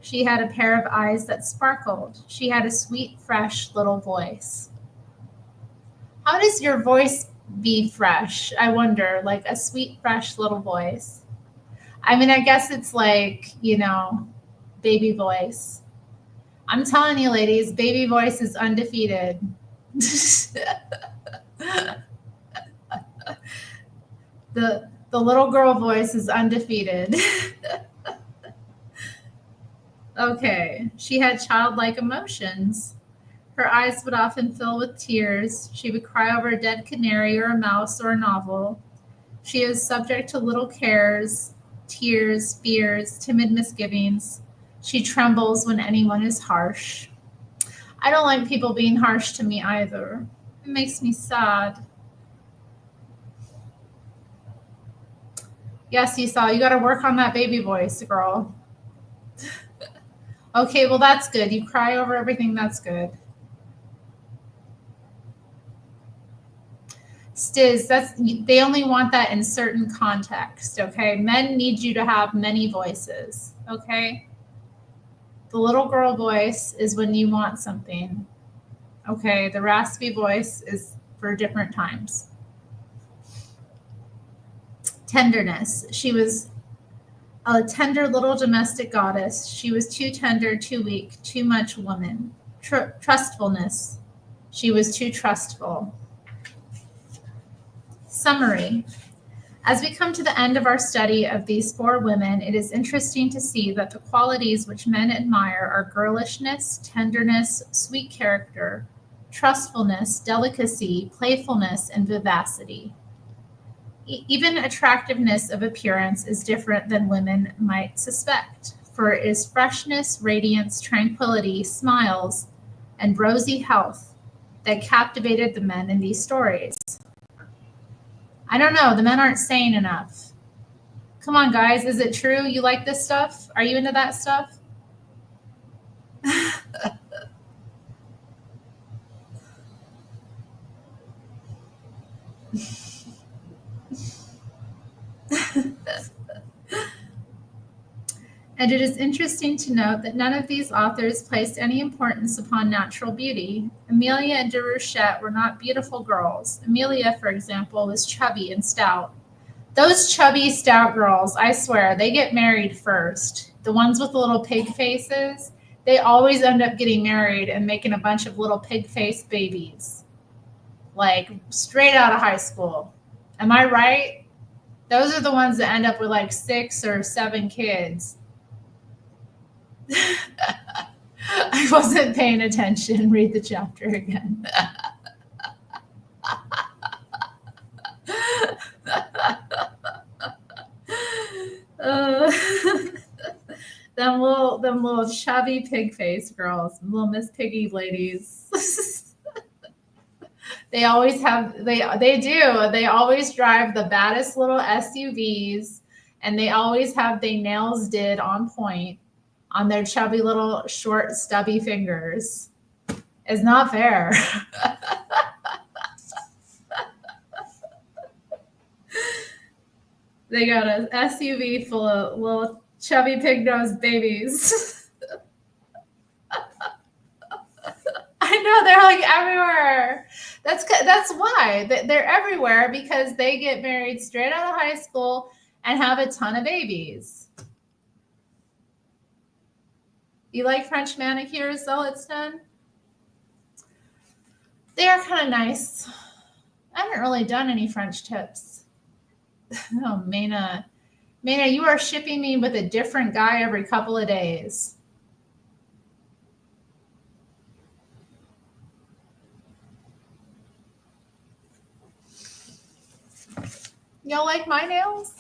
She had a pair of eyes that sparkled. She had a sweet, fresh little voice. How does your voice be fresh? I wonder, like a sweet, fresh little voice. I mean, I guess it's like, baby voice. I'm telling you, ladies, baby voice is undefeated. The little girl voice is undefeated. Okay, she had childlike emotions. Her eyes would often fill with tears. She would cry over a dead canary or a mouse or a novel. She is subject to little cares, tears, fears, timid misgivings. She trembles when anyone is harsh. I don't like people being harsh to me either. It makes me sad. Yes, Esau, you got to work on that baby voice, girl. Okay, well, that's good. You cry over everything. That's good. Stiz, they only want that in certain context, okay? Men need you to have many voices, okay? The little girl voice is when you want something, okay? The raspy voice is for different times. Tenderness. She was a tender little domestic goddess. She was too tender, too weak, too much woman. Trustfulness. She was too trustful. Summary. As we come to the end of our study of these 4 women, it is interesting to see that the qualities which men admire are girlishness, tenderness, sweet character, trustfulness, delicacy, playfulness, and vivacity. Even attractiveness of appearance is different than women might suspect, for it is freshness, radiance, tranquility, smiles, and rosy health that captivated the men in these stories. I don't know. The men aren't saying enough. Come on, guys. Is it true? You like this stuff? Are you into that stuff? And it is interesting to note that none of these authors placed any importance upon natural beauty. Amelia and Déruchette were not beautiful girls. Amelia, for example, was chubby and stout. Those chubby, stout girls, I swear, they get married first. The ones with the little pig faces, they always end up getting married and making a bunch of little pig-faced babies. Like, straight out of high school. Am I right? Those are the ones that end up with like 6 or 7 kids. I wasn't paying attention. Read the chapter again. Them little chubby pig face girls, little Miss Piggy ladies. They always have they do. They always drive the baddest little SUVs, and they always have their nails did on point on their chubby little short stubby fingers. It's not fair. They got an SUV full of little chubby pig-nosed babies. I know, they're like everywhere. That's why they're everywhere, because they get married straight out of high school and have a ton of babies. You like French manicures, though, it's done? They are kind of nice. I haven't really done any French tips. Oh, Maina, you are shipping me with a different guy every couple of days. Y'all like my nails?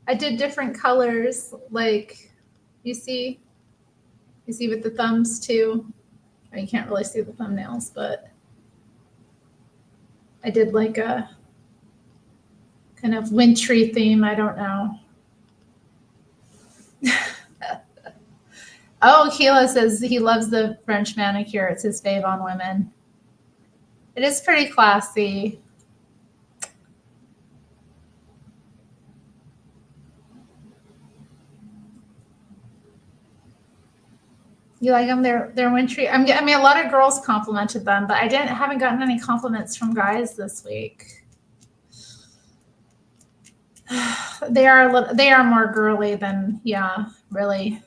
I did different colors, like you see with the thumbs too. You can't really see the thumbnails, but I did like a kind of wintry theme. I don't know. Oh, Keela says he loves the French manicure. It's his fave on women. It is pretty classy. You like them? They're wintry. I mean, a lot of girls complimented them, but I haven't gotten any compliments from guys this week. They are more girly than, yeah, really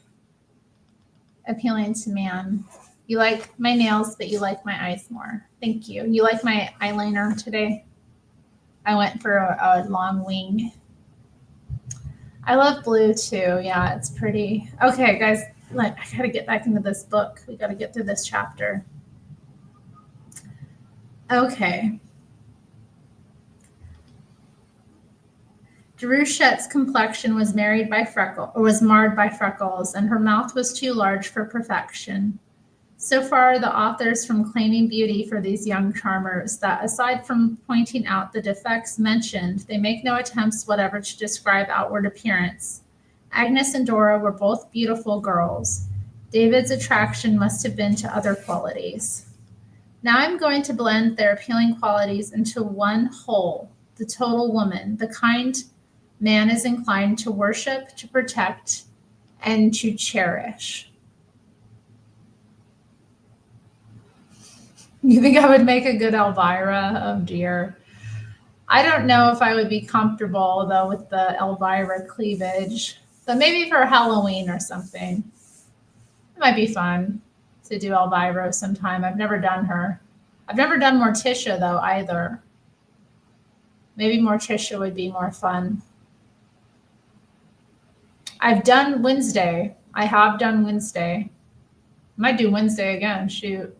appealing to man. You like my nails, but you like my eyes more. Thank you. You like my eyeliner today? I went for a long wing. I love blue too. Yeah, it's pretty. Okay, guys, I gotta get back into this book. We gotta get through this chapter. Okay. Jerushette's complexion was marred by freckles, and her mouth was too large for perfection. So far are the authors from claiming beauty for these young charmers that, aside from pointing out the defects mentioned, they make no attempts whatever to describe outward appearance. Agnes and Dora were both beautiful girls. David's attraction must have been to other qualities. Now I'm going to blend their appealing qualities into one whole, the total woman, the kind man is inclined to worship, to protect, and to cherish. You think I would make a good Elvira? Oh dear. I don't know if I would be comfortable though with the Elvira cleavage, but maybe for Halloween or something. It might be fun to do Elvira sometime. I've never done her. I've never done Morticia though either. Maybe Morticia would be more fun. I've done Wednesday. I have done Wednesday. Might do Wednesday again. Shoot.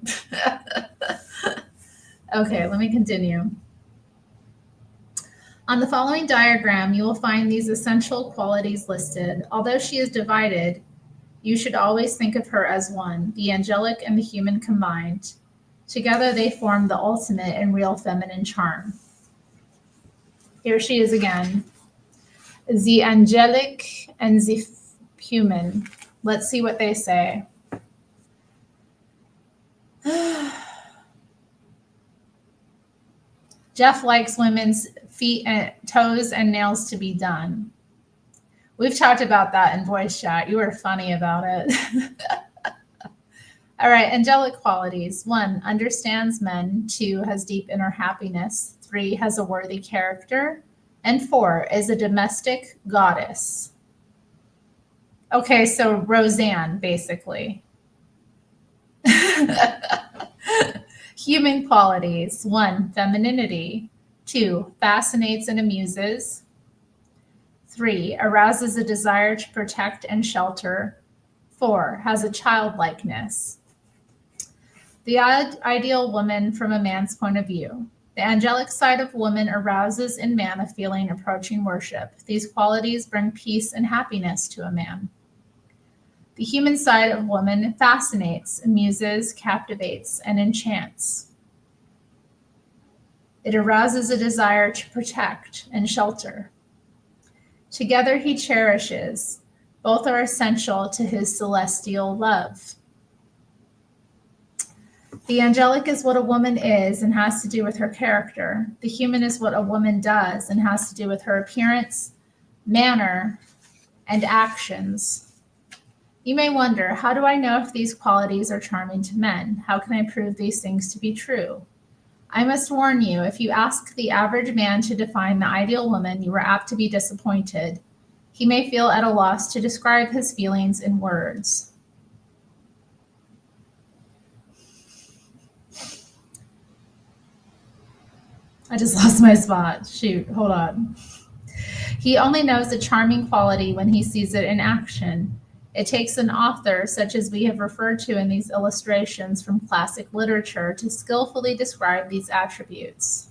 Okay, let me continue. On the following diagram, you will find these essential qualities listed. Although she is divided, you should always think of her as one, the angelic and the human combined. Together they form the ultimate and real feminine charm. Here she is again. The angelic and the human. Let's see what they say. Jeff likes women's feet and toes and nails to be done. We've talked about that in voice chat. You were funny about it. All right, angelic qualities. 1, understands men. 2, has deep inner happiness. 3, has a worthy character. And 4, is a domestic goddess. Okay, so Roseanne, basically. Human qualities. 1, femininity. 2, fascinates and amuses. 3, arouses a desire to protect and shelter. 4, has a childlikeness. The ideal woman from a man's point of view. The angelic side of woman arouses in man a feeling approaching worship. These qualities bring peace and happiness to a man. The human side of woman fascinates, amuses, captivates, and enchants. It arouses a desire to protect and shelter. Together he cherishes. Both are essential to his celestial love. The angelic is what a woman is and has to do with her character. The human is what a woman does and has to do with her appearance, manner, and actions. You may wonder, how do I know if these qualities are charming to men? How can I prove these things to be true? I must warn you, if you ask the average man to define the ideal woman, you are apt to be disappointed. He may feel at a loss to describe his feelings in words. I just lost my spot. Shoot, hold on. He only knows a charming quality when he sees it in action. It takes an author, such as we have referred to in these illustrations from classic literature, to skillfully describe these attributes.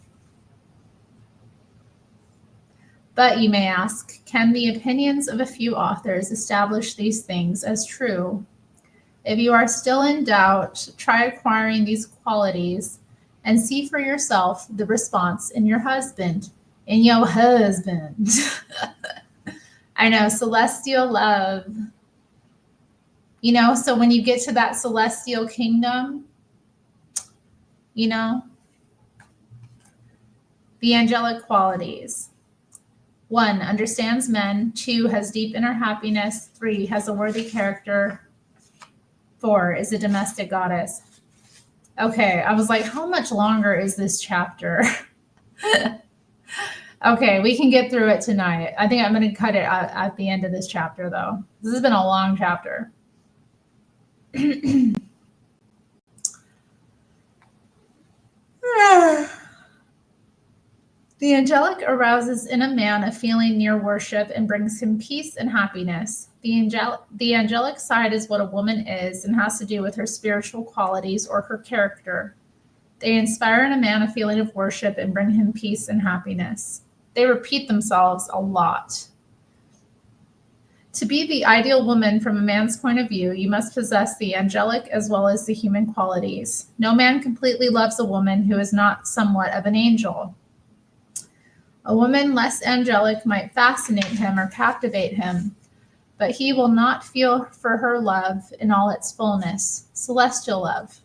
But you may ask, can the opinions of a few authors establish these things as true? If you are still in doubt, try acquiring these qualities and see for yourself the response in your husband. In your husband. I know, celestial love. You know, so when you get to that celestial kingdom, you know, The angelic qualities. 1, understands men. 2, has deep inner happiness. 3, has a worthy character. 4, is a domestic goddess. Okay, I was like, how much longer is this chapter? Okay, we can get through it tonight. I think I'm going to cut it at the end of this chapter, though. This has been a long chapter. The angelic arouses in a man a feeling near worship and brings him peace and happiness. The angelic side is what a woman is and has to do with her spiritual qualities or her character. They inspire in a man a feeling of worship and bring him peace and happiness. They repeat themselves a lot. To be the ideal woman from a man's point of view, you must possess the angelic as well as the human qualities. No man completely loves a woman who is not somewhat of an angel. A woman less angelic might fascinate him or captivate him, but he will not feel for her love in all its fullness, celestial love.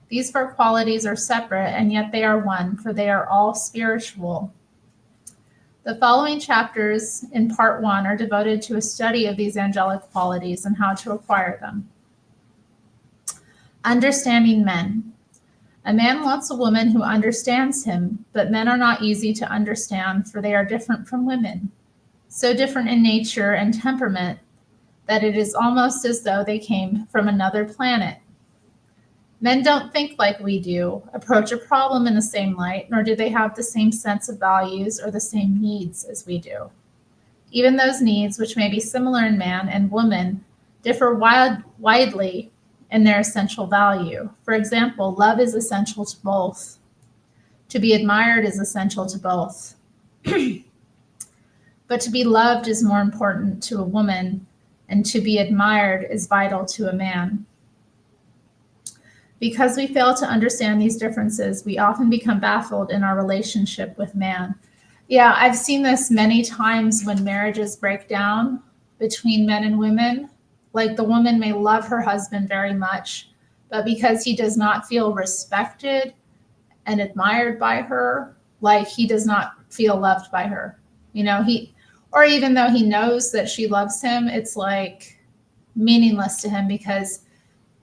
These 4 qualities are separate, and yet they are one, for they are all spiritual. The following chapters in part 1 are devoted to a study of these angelic qualities and how to acquire them. Understanding men. A man wants a woman who understands him, but men are not easy to understand, for they are different from women, so different in nature and temperament that it is almost as though they came from another planet. Men don't think like we do, approach a problem in the same light, nor do they have the same sense of values or the same needs as we do. Even those needs, which may be similar in man and woman, differ widely in their essential value. For example, love is essential to both. To be admired is essential to both. But to be loved is more important to a woman, and to be admired is vital to a man. Because we fail to understand these differences, we often become baffled in our relationship with man. Yeah, I've seen this many times when marriages break down between men and women. Like, the woman may love her husband very much, but because he does not feel respected and admired by her, like, he does not feel loved by her. You know, or even though he knows that she loves him, it's like meaningless to him, because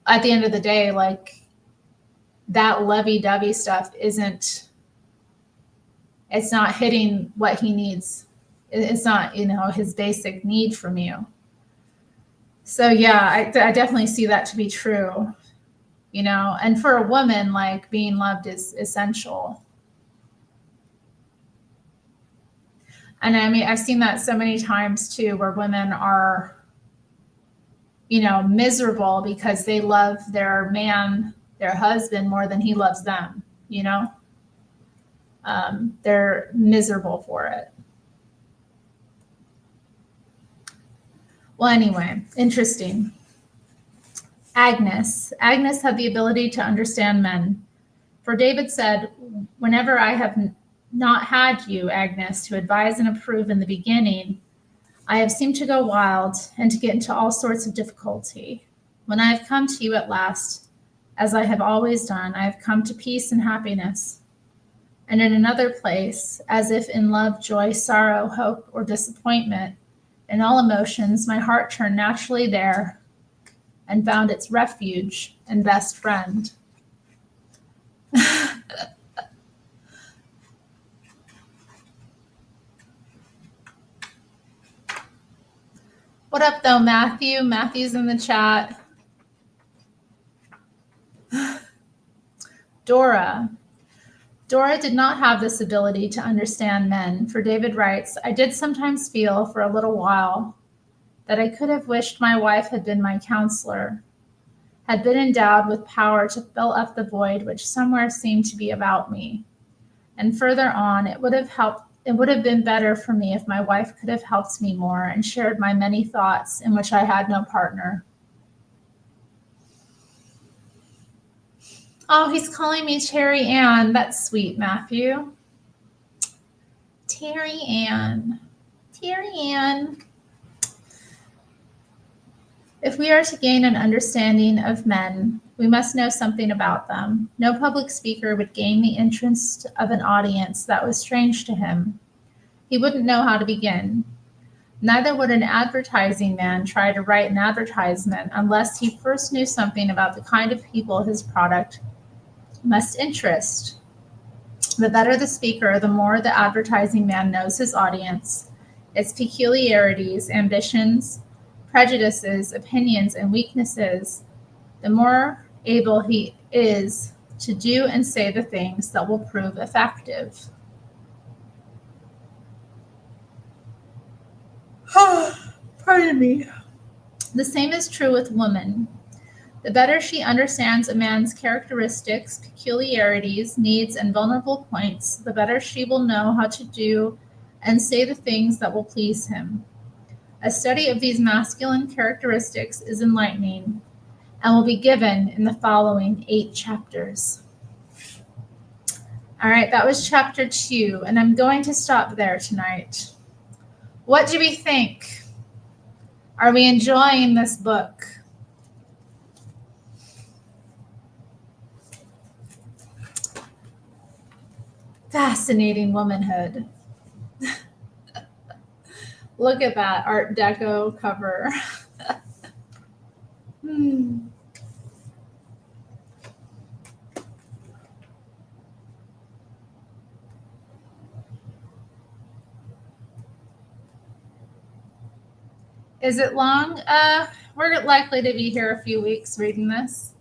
at the end of the day, like, that lovey-dovey stuff it's not hitting what he needs. It's not, his basic need from you. So yeah, I definitely see that to be true, and for a woman, like, being loved is essential. And I mean, I've seen that so many times too, where women are, miserable because they love their man, their husband, more than he loves them, they're miserable for it. Well, anyway, interesting. Agnes had the ability to understand men. For David said, "Whenever I have not had you, Agnes, to advise and approve in the beginning, I have seemed to go wild and to get into all sorts of difficulty. When I have come to you at last, as I have always done, I have come to peace and happiness." And in another place, as if in love, joy, sorrow, hope, or disappointment, in all emotions, my heart turned naturally there and found its refuge and best friend. What up, though, Matthew? Matthew's in the chat. Dora did not have this ability to understand men, for David writes, "I did sometimes feel for a little while that I could have wished my wife had been my counselor, had been endowed with power to fill up the void which somewhere seemed to be about me. And further on, it would have been better for me if my wife could have helped me more and shared my many thoughts in which I had no partner." Oh, he's calling me Terri Ann. That's sweet, Matthew. Terri Ann. If we are to gain an understanding of men, We must know something about them. No public speaker would gain the interest of an audience that was strange to him. He wouldn't know how to begin. Neither would an advertising man try to write an advertisement unless he first knew something about the kind of people his product must interest. The better the speaker, the more the advertising man knows his audience, its peculiarities, ambitions, prejudices, opinions, and weaknesses, the more able he is to do and say the things that will prove effective. Pardon me. The same is true with woman. The better she understands a man's characteristics, peculiarities, needs, and vulnerable points, the better she will know how to do and say the things that will please him. A study of these masculine characteristics is enlightening and will be given in the following 8 chapters. All right, that was chapter 2, and I'm going to stop there tonight. What do we think? Are we enjoying this book? Fascinating womanhood. Look at that Art Deco cover. Is it long? We're likely to be here a few weeks reading this.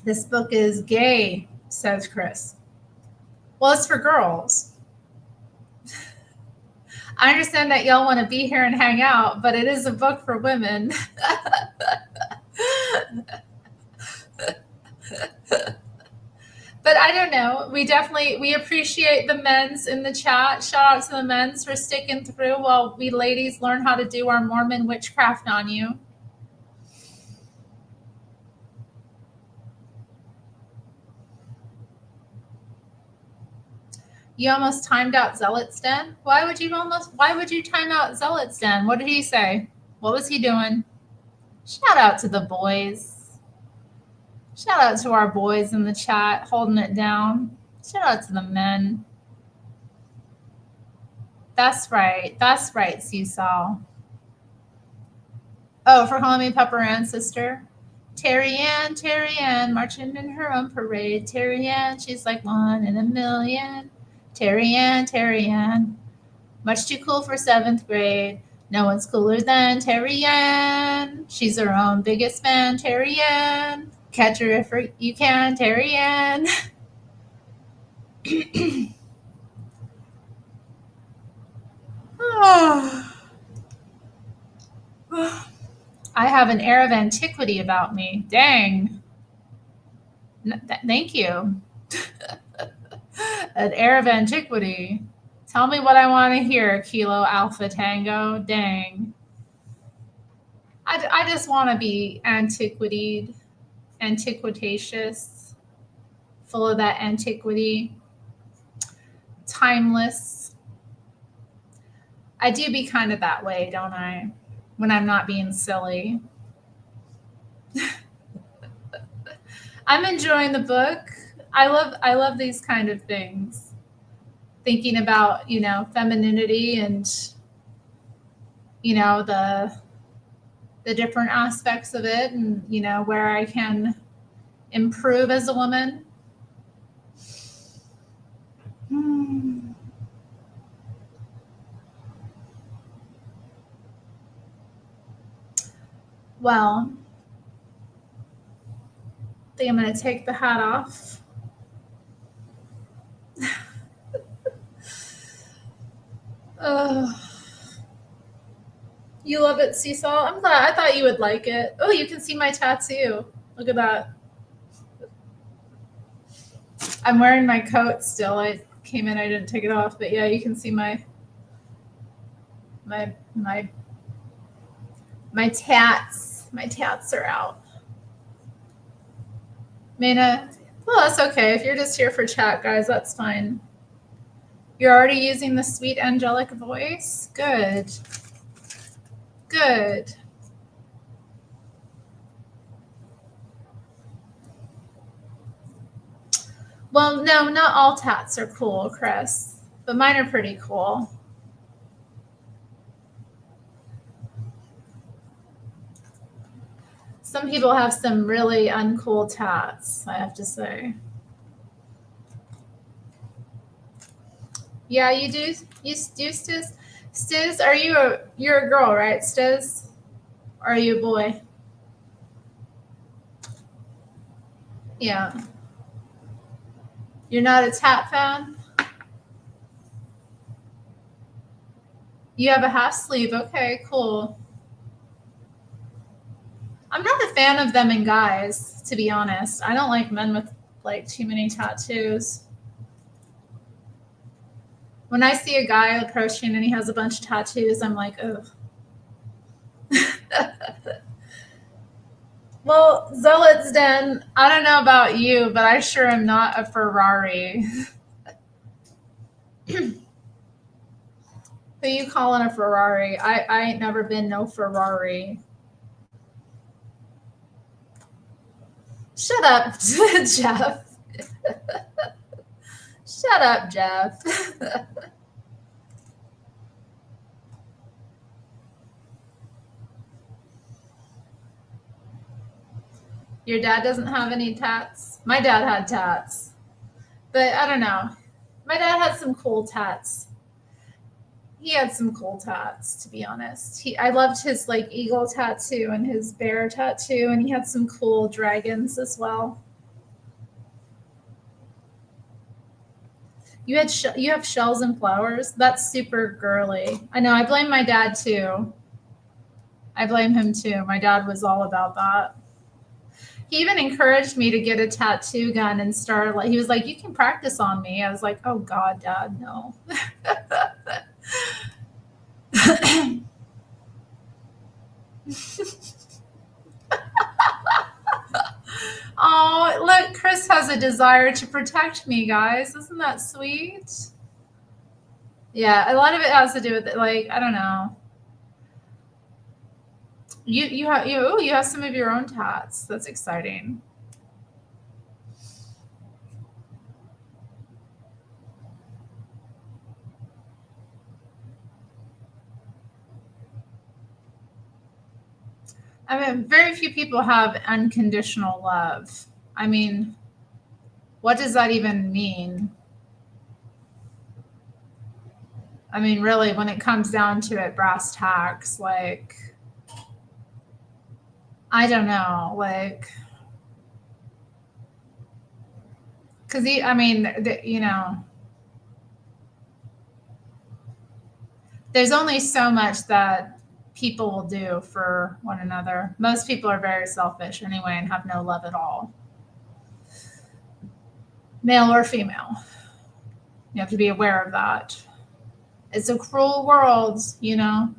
This book is gay, says Chris. Well, it's for girls. I understand that y'all want to be here and hang out, but it is a book for women. But I don't know. We appreciate the men's in the chat. Shout out to the men's for sticking through while we ladies learn how to do our Mormon witchcraft on you. You almost timed out Zealot's Den? Why would you time out Zealot's Den? What did he say? What was he doing? Shout out to the boys. Shout out to our boys in the chat holding it down. Shout out to the men. That's right. That's right, Seesaw. Oh, for calling me Pepper Ann's sister. Terri Ann, marching in her own parade. Terri Ann, she's like 1 in a million. Terri Ann, much too cool for 7th grade. No one's cooler than Terri Ann. She's her own biggest fan, Terri Ann. Catch her if you can, Terri Ann. I have an air of antiquity about me. Dang. Thank you. An air of antiquity. Tell me what I want to hear, Kilo Alpha Tango. Dang. I just want to be antiquitatious, full of that antiquity, timeless. I do be kind of that way, don't I? When I'm not being silly. I'm enjoying the book. I love these kind of things. Thinking about, femininity and, the different aspects of it and, where I can improve as a woman. Well, I think I'm going to take the hat off. You love it, Seesaw? I'm glad. I thought you would like it. Oh, you can see my tattoo. Look at that. I'm wearing my coat still. I came in, I didn't take it off, but yeah, you can see my tats. My tats are out. Mena, well, that's okay. If you're just here for chat, guys, that's fine. You're already using the sweet angelic voice? Good. good. Well, no, not all tats are cool, Chris, but mine are pretty cool. Some people have some really uncool tats, I have to say. Yeah, you do. You do, Stiz. Stiz, you're a girl, right, Stiz? Or are you a boy? Yeah. You're not a tat fan? You have a half sleeve. Okay, cool. I'm not a fan of them in guys, to be honest. I don't like men with like too many tattoos. When I see a guy approaching and he has a bunch of tattoos, I'm like, ugh. Well, Zealot's Den, I don't know about you, but I sure am not a Ferrari. Who you calling a Ferrari? I ain't never been no Ferrari. Shut up, Jeff. Shut up, Jeff. Your dad doesn't have any tats? My dad had tats. But I don't know. My dad had some cool tats. He had some cool tats, to be honest. I loved his like eagle tattoo and his bear tattoo, and he had some cool dragons as well. You have shells and flowers. That's super girly. I know. I blame my dad too. I blame him too. My dad was all about that. He even encouraged me to get a tattoo gun and start like he was like, "You can practice on me." I was like, "Oh God, Dad, no." Oh, look, Chris has a desire to protect me, guys. Isn't that sweet? Yeah, a lot of it has to do with it. Like, I don't know. You have some of your own tats. That's exciting. I mean, very few people have unconditional love. I mean, what does that even mean? I mean, really, when it comes down to it, brass tacks, like, I don't know, like, because I mean, you know, there's only so much that people will do for one another. Most people are very selfish anyway and have no love at all, male or female. You have to be aware of that. It's a cruel world, you know.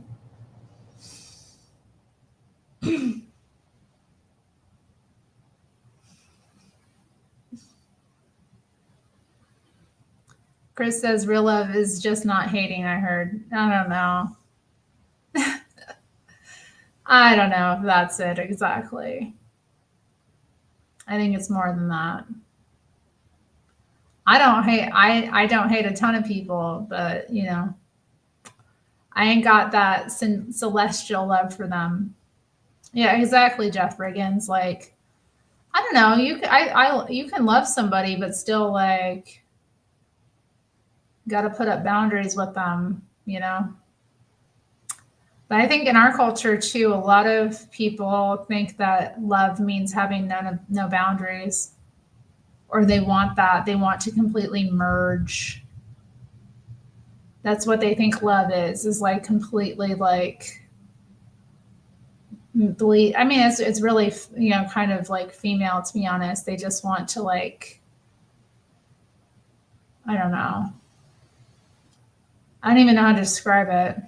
Chris says real love is just not hating, I heard. I don't know. I don't know if that's it exactly. I think it's more than that. I don't hate a ton of people, but you know, I ain't got that celestial love for them. Yeah, exactly, Jeff Riggins. Like, I don't know, you can love somebody but still like got to put up boundaries with them, you know. But I think in our culture too, a lot of people think that love means having no boundaries, or they want that. They want to completely merge. That's what they think love is like completely like I mean, it's really, you know, kind of like female, to be honest. They just want to like, I don't know. I don't even know how to describe it.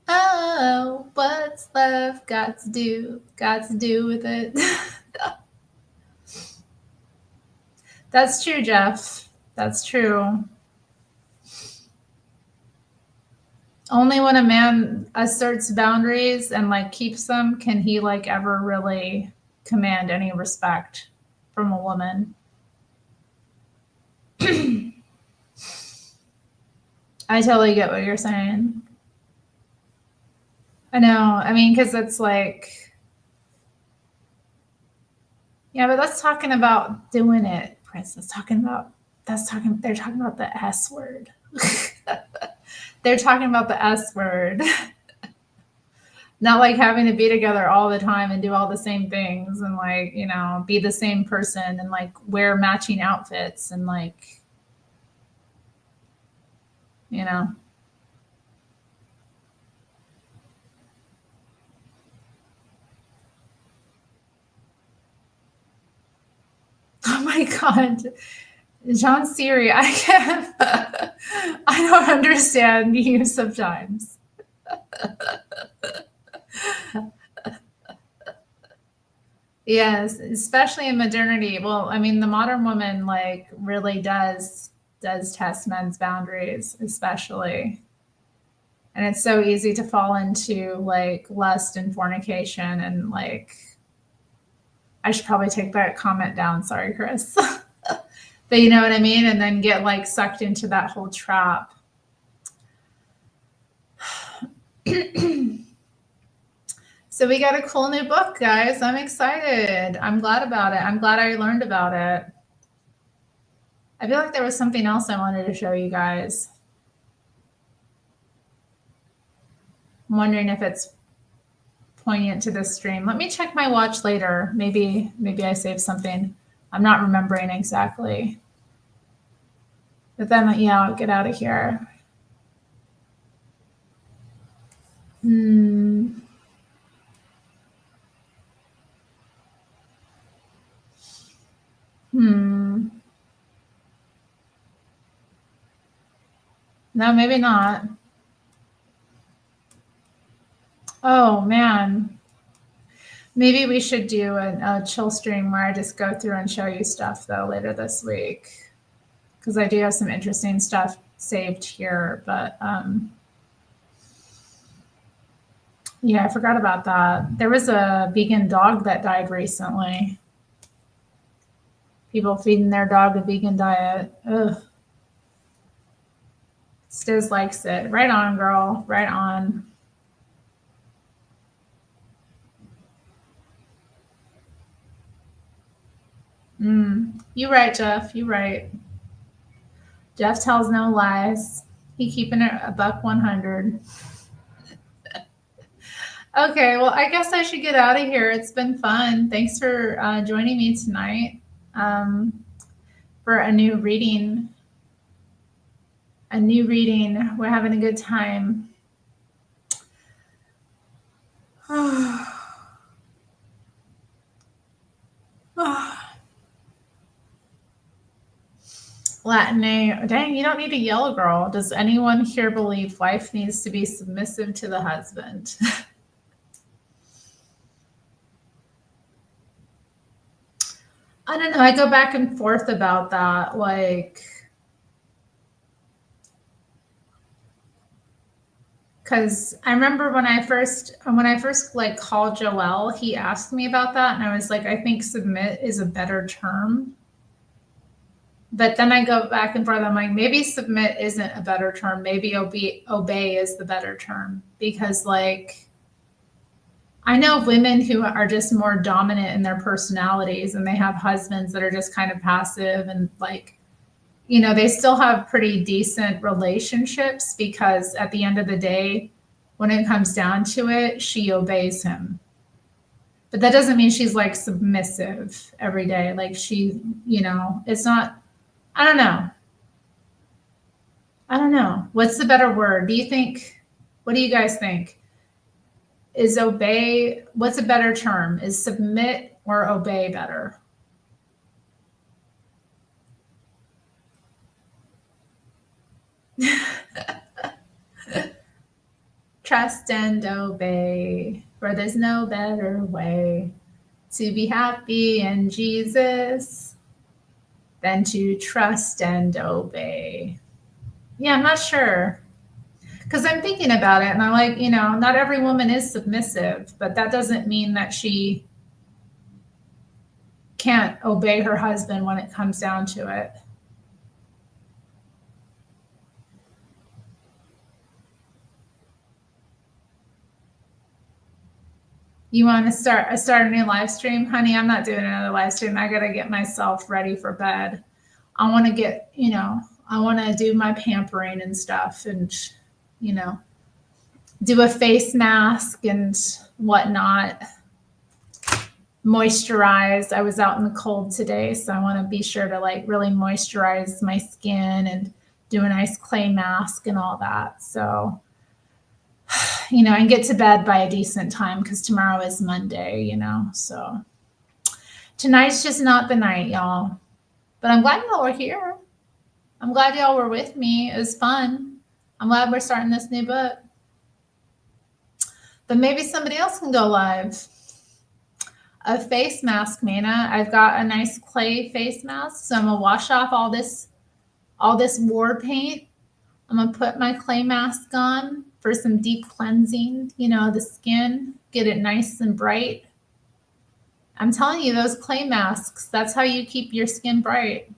Oh, what's love got to do with it? That's true, Jeff. That's true. Only when a man asserts boundaries and like keeps them can he like ever really command any respect from a woman. I totally get what you're saying. I know. I mean, because it's like, yeah, but that's talking about doing it, Prince. They're talking about the S word. They're talking about the S word. Not like having to be together all the time and do all the same things and like, you know, be the same person and like wear matching outfits and like, you know. Oh my God. John Siri, I can't, I don't understand you sometimes. Yes, especially in modernity. Well, I mean, the modern woman like really does test men's boundaries, especially. And it's so easy to fall into like lust and fornication and like I should probably take that comment down. Sorry, Chris. But you know what I mean? And then get like sucked into that whole trap. So we got a cool new book, guys. I'm excited. I'm glad about it. I'm glad I learned about it. I feel like there was something else I wanted to show you guys. I'm wondering if it's poignant to this stream. Let me check my watch later. Maybe I saved something. I'm not remembering exactly. But then, yeah, I'll get out of here. No, maybe not. Oh, man. Maybe we should do a chill stream where I just go through and show you stuff, though, later this week. Because I do have some interesting stuff saved here. But, yeah, I forgot about that. There was a vegan dog that died recently. People feeding their dog a vegan diet. Ugh. Stiz likes it. Right on, girl. Right on. You right, Jeff. You right. Jeff tells no lies. He keeping it a buck 100. Okay, well, I guess I should get out of here. It's been fun. Thanks for joining me tonight for a new reading. We're having a good time. Latinate. Dang, you don't need to yell, girl. Does anyone here believe wife needs to be submissive to the husband? I don't know. I go back and forth about that. Like, because I remember when I first like called Joel, he asked me about that, and I was like, I think submit is a better term. But then I go back and forth. I'm like, maybe submit isn't a better term. Maybe obey is the better term, because like I know women who are just more dominant in their personalities, and they have husbands that are just kind of passive and like, you know, they still have pretty decent relationships because at the end of the day, when it comes down to it, she obeys him. But that doesn't mean she's like submissive every day. Like she, you know, it's not, I don't know. What's the better word? What do you guys think? Is obey, what's a better term? Is submit or obey better? Trust and obey, for there's no better way to be happy in Jesus. than to trust and obey. Yeah, I'm not sure. Because I'm thinking about it and I'm like, not every woman is submissive, but that doesn't mean that she can't obey her husband when it comes down to it. You want to start a new live stream? Honey, I'm not doing another live stream. I got to get myself ready for bed. I want to get, I want to do my pampering and stuff and, do a face mask and whatnot. Moisturize. I was out in the cold today, so I want to be sure to like really moisturize my skin and do a nice clay mask and all that. So, and get to bed by a decent time because tomorrow is Monday, so tonight's just not the night, y'all. But I'm glad y'all were here. I'm glad y'all were with me. It was fun. I'm glad we're starting this new book. But maybe somebody else can go live. A face mask, Mana. I've got a nice clay face mask. So I'm gonna wash off all this war paint. I'm gonna put my clay mask on for some deep cleansing, the skin, get it nice and bright. I'm telling you, those clay masks, that's how you keep your skin bright.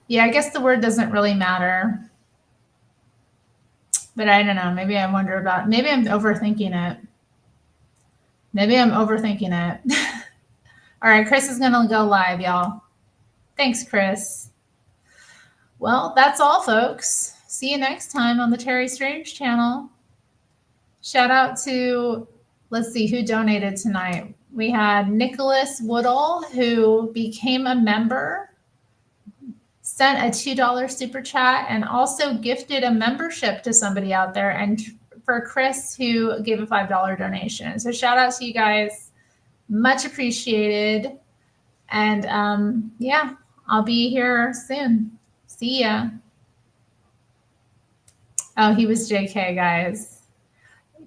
Yeah, I guess the word doesn't really matter. But I don't know. Maybe I'm overthinking it. All right, Chris is going to go live, y'all. Thanks, Chris. Well, that's all, folks. See you next time on the Terri Strange channel. Shout out to, let's see, who donated tonight. We had Nicholas Woodall, who became a member, sent a $2 super chat, and also gifted a membership to somebody out there. And for Chris, who gave a $5 donation. So shout out to you guys. Much appreciated. And yeah, I'll be here soon. See ya. Oh, he was JK, guys.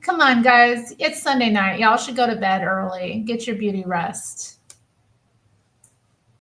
Come on, guys. It's Sunday night. Y'all should go to bed early. Get your beauty rest.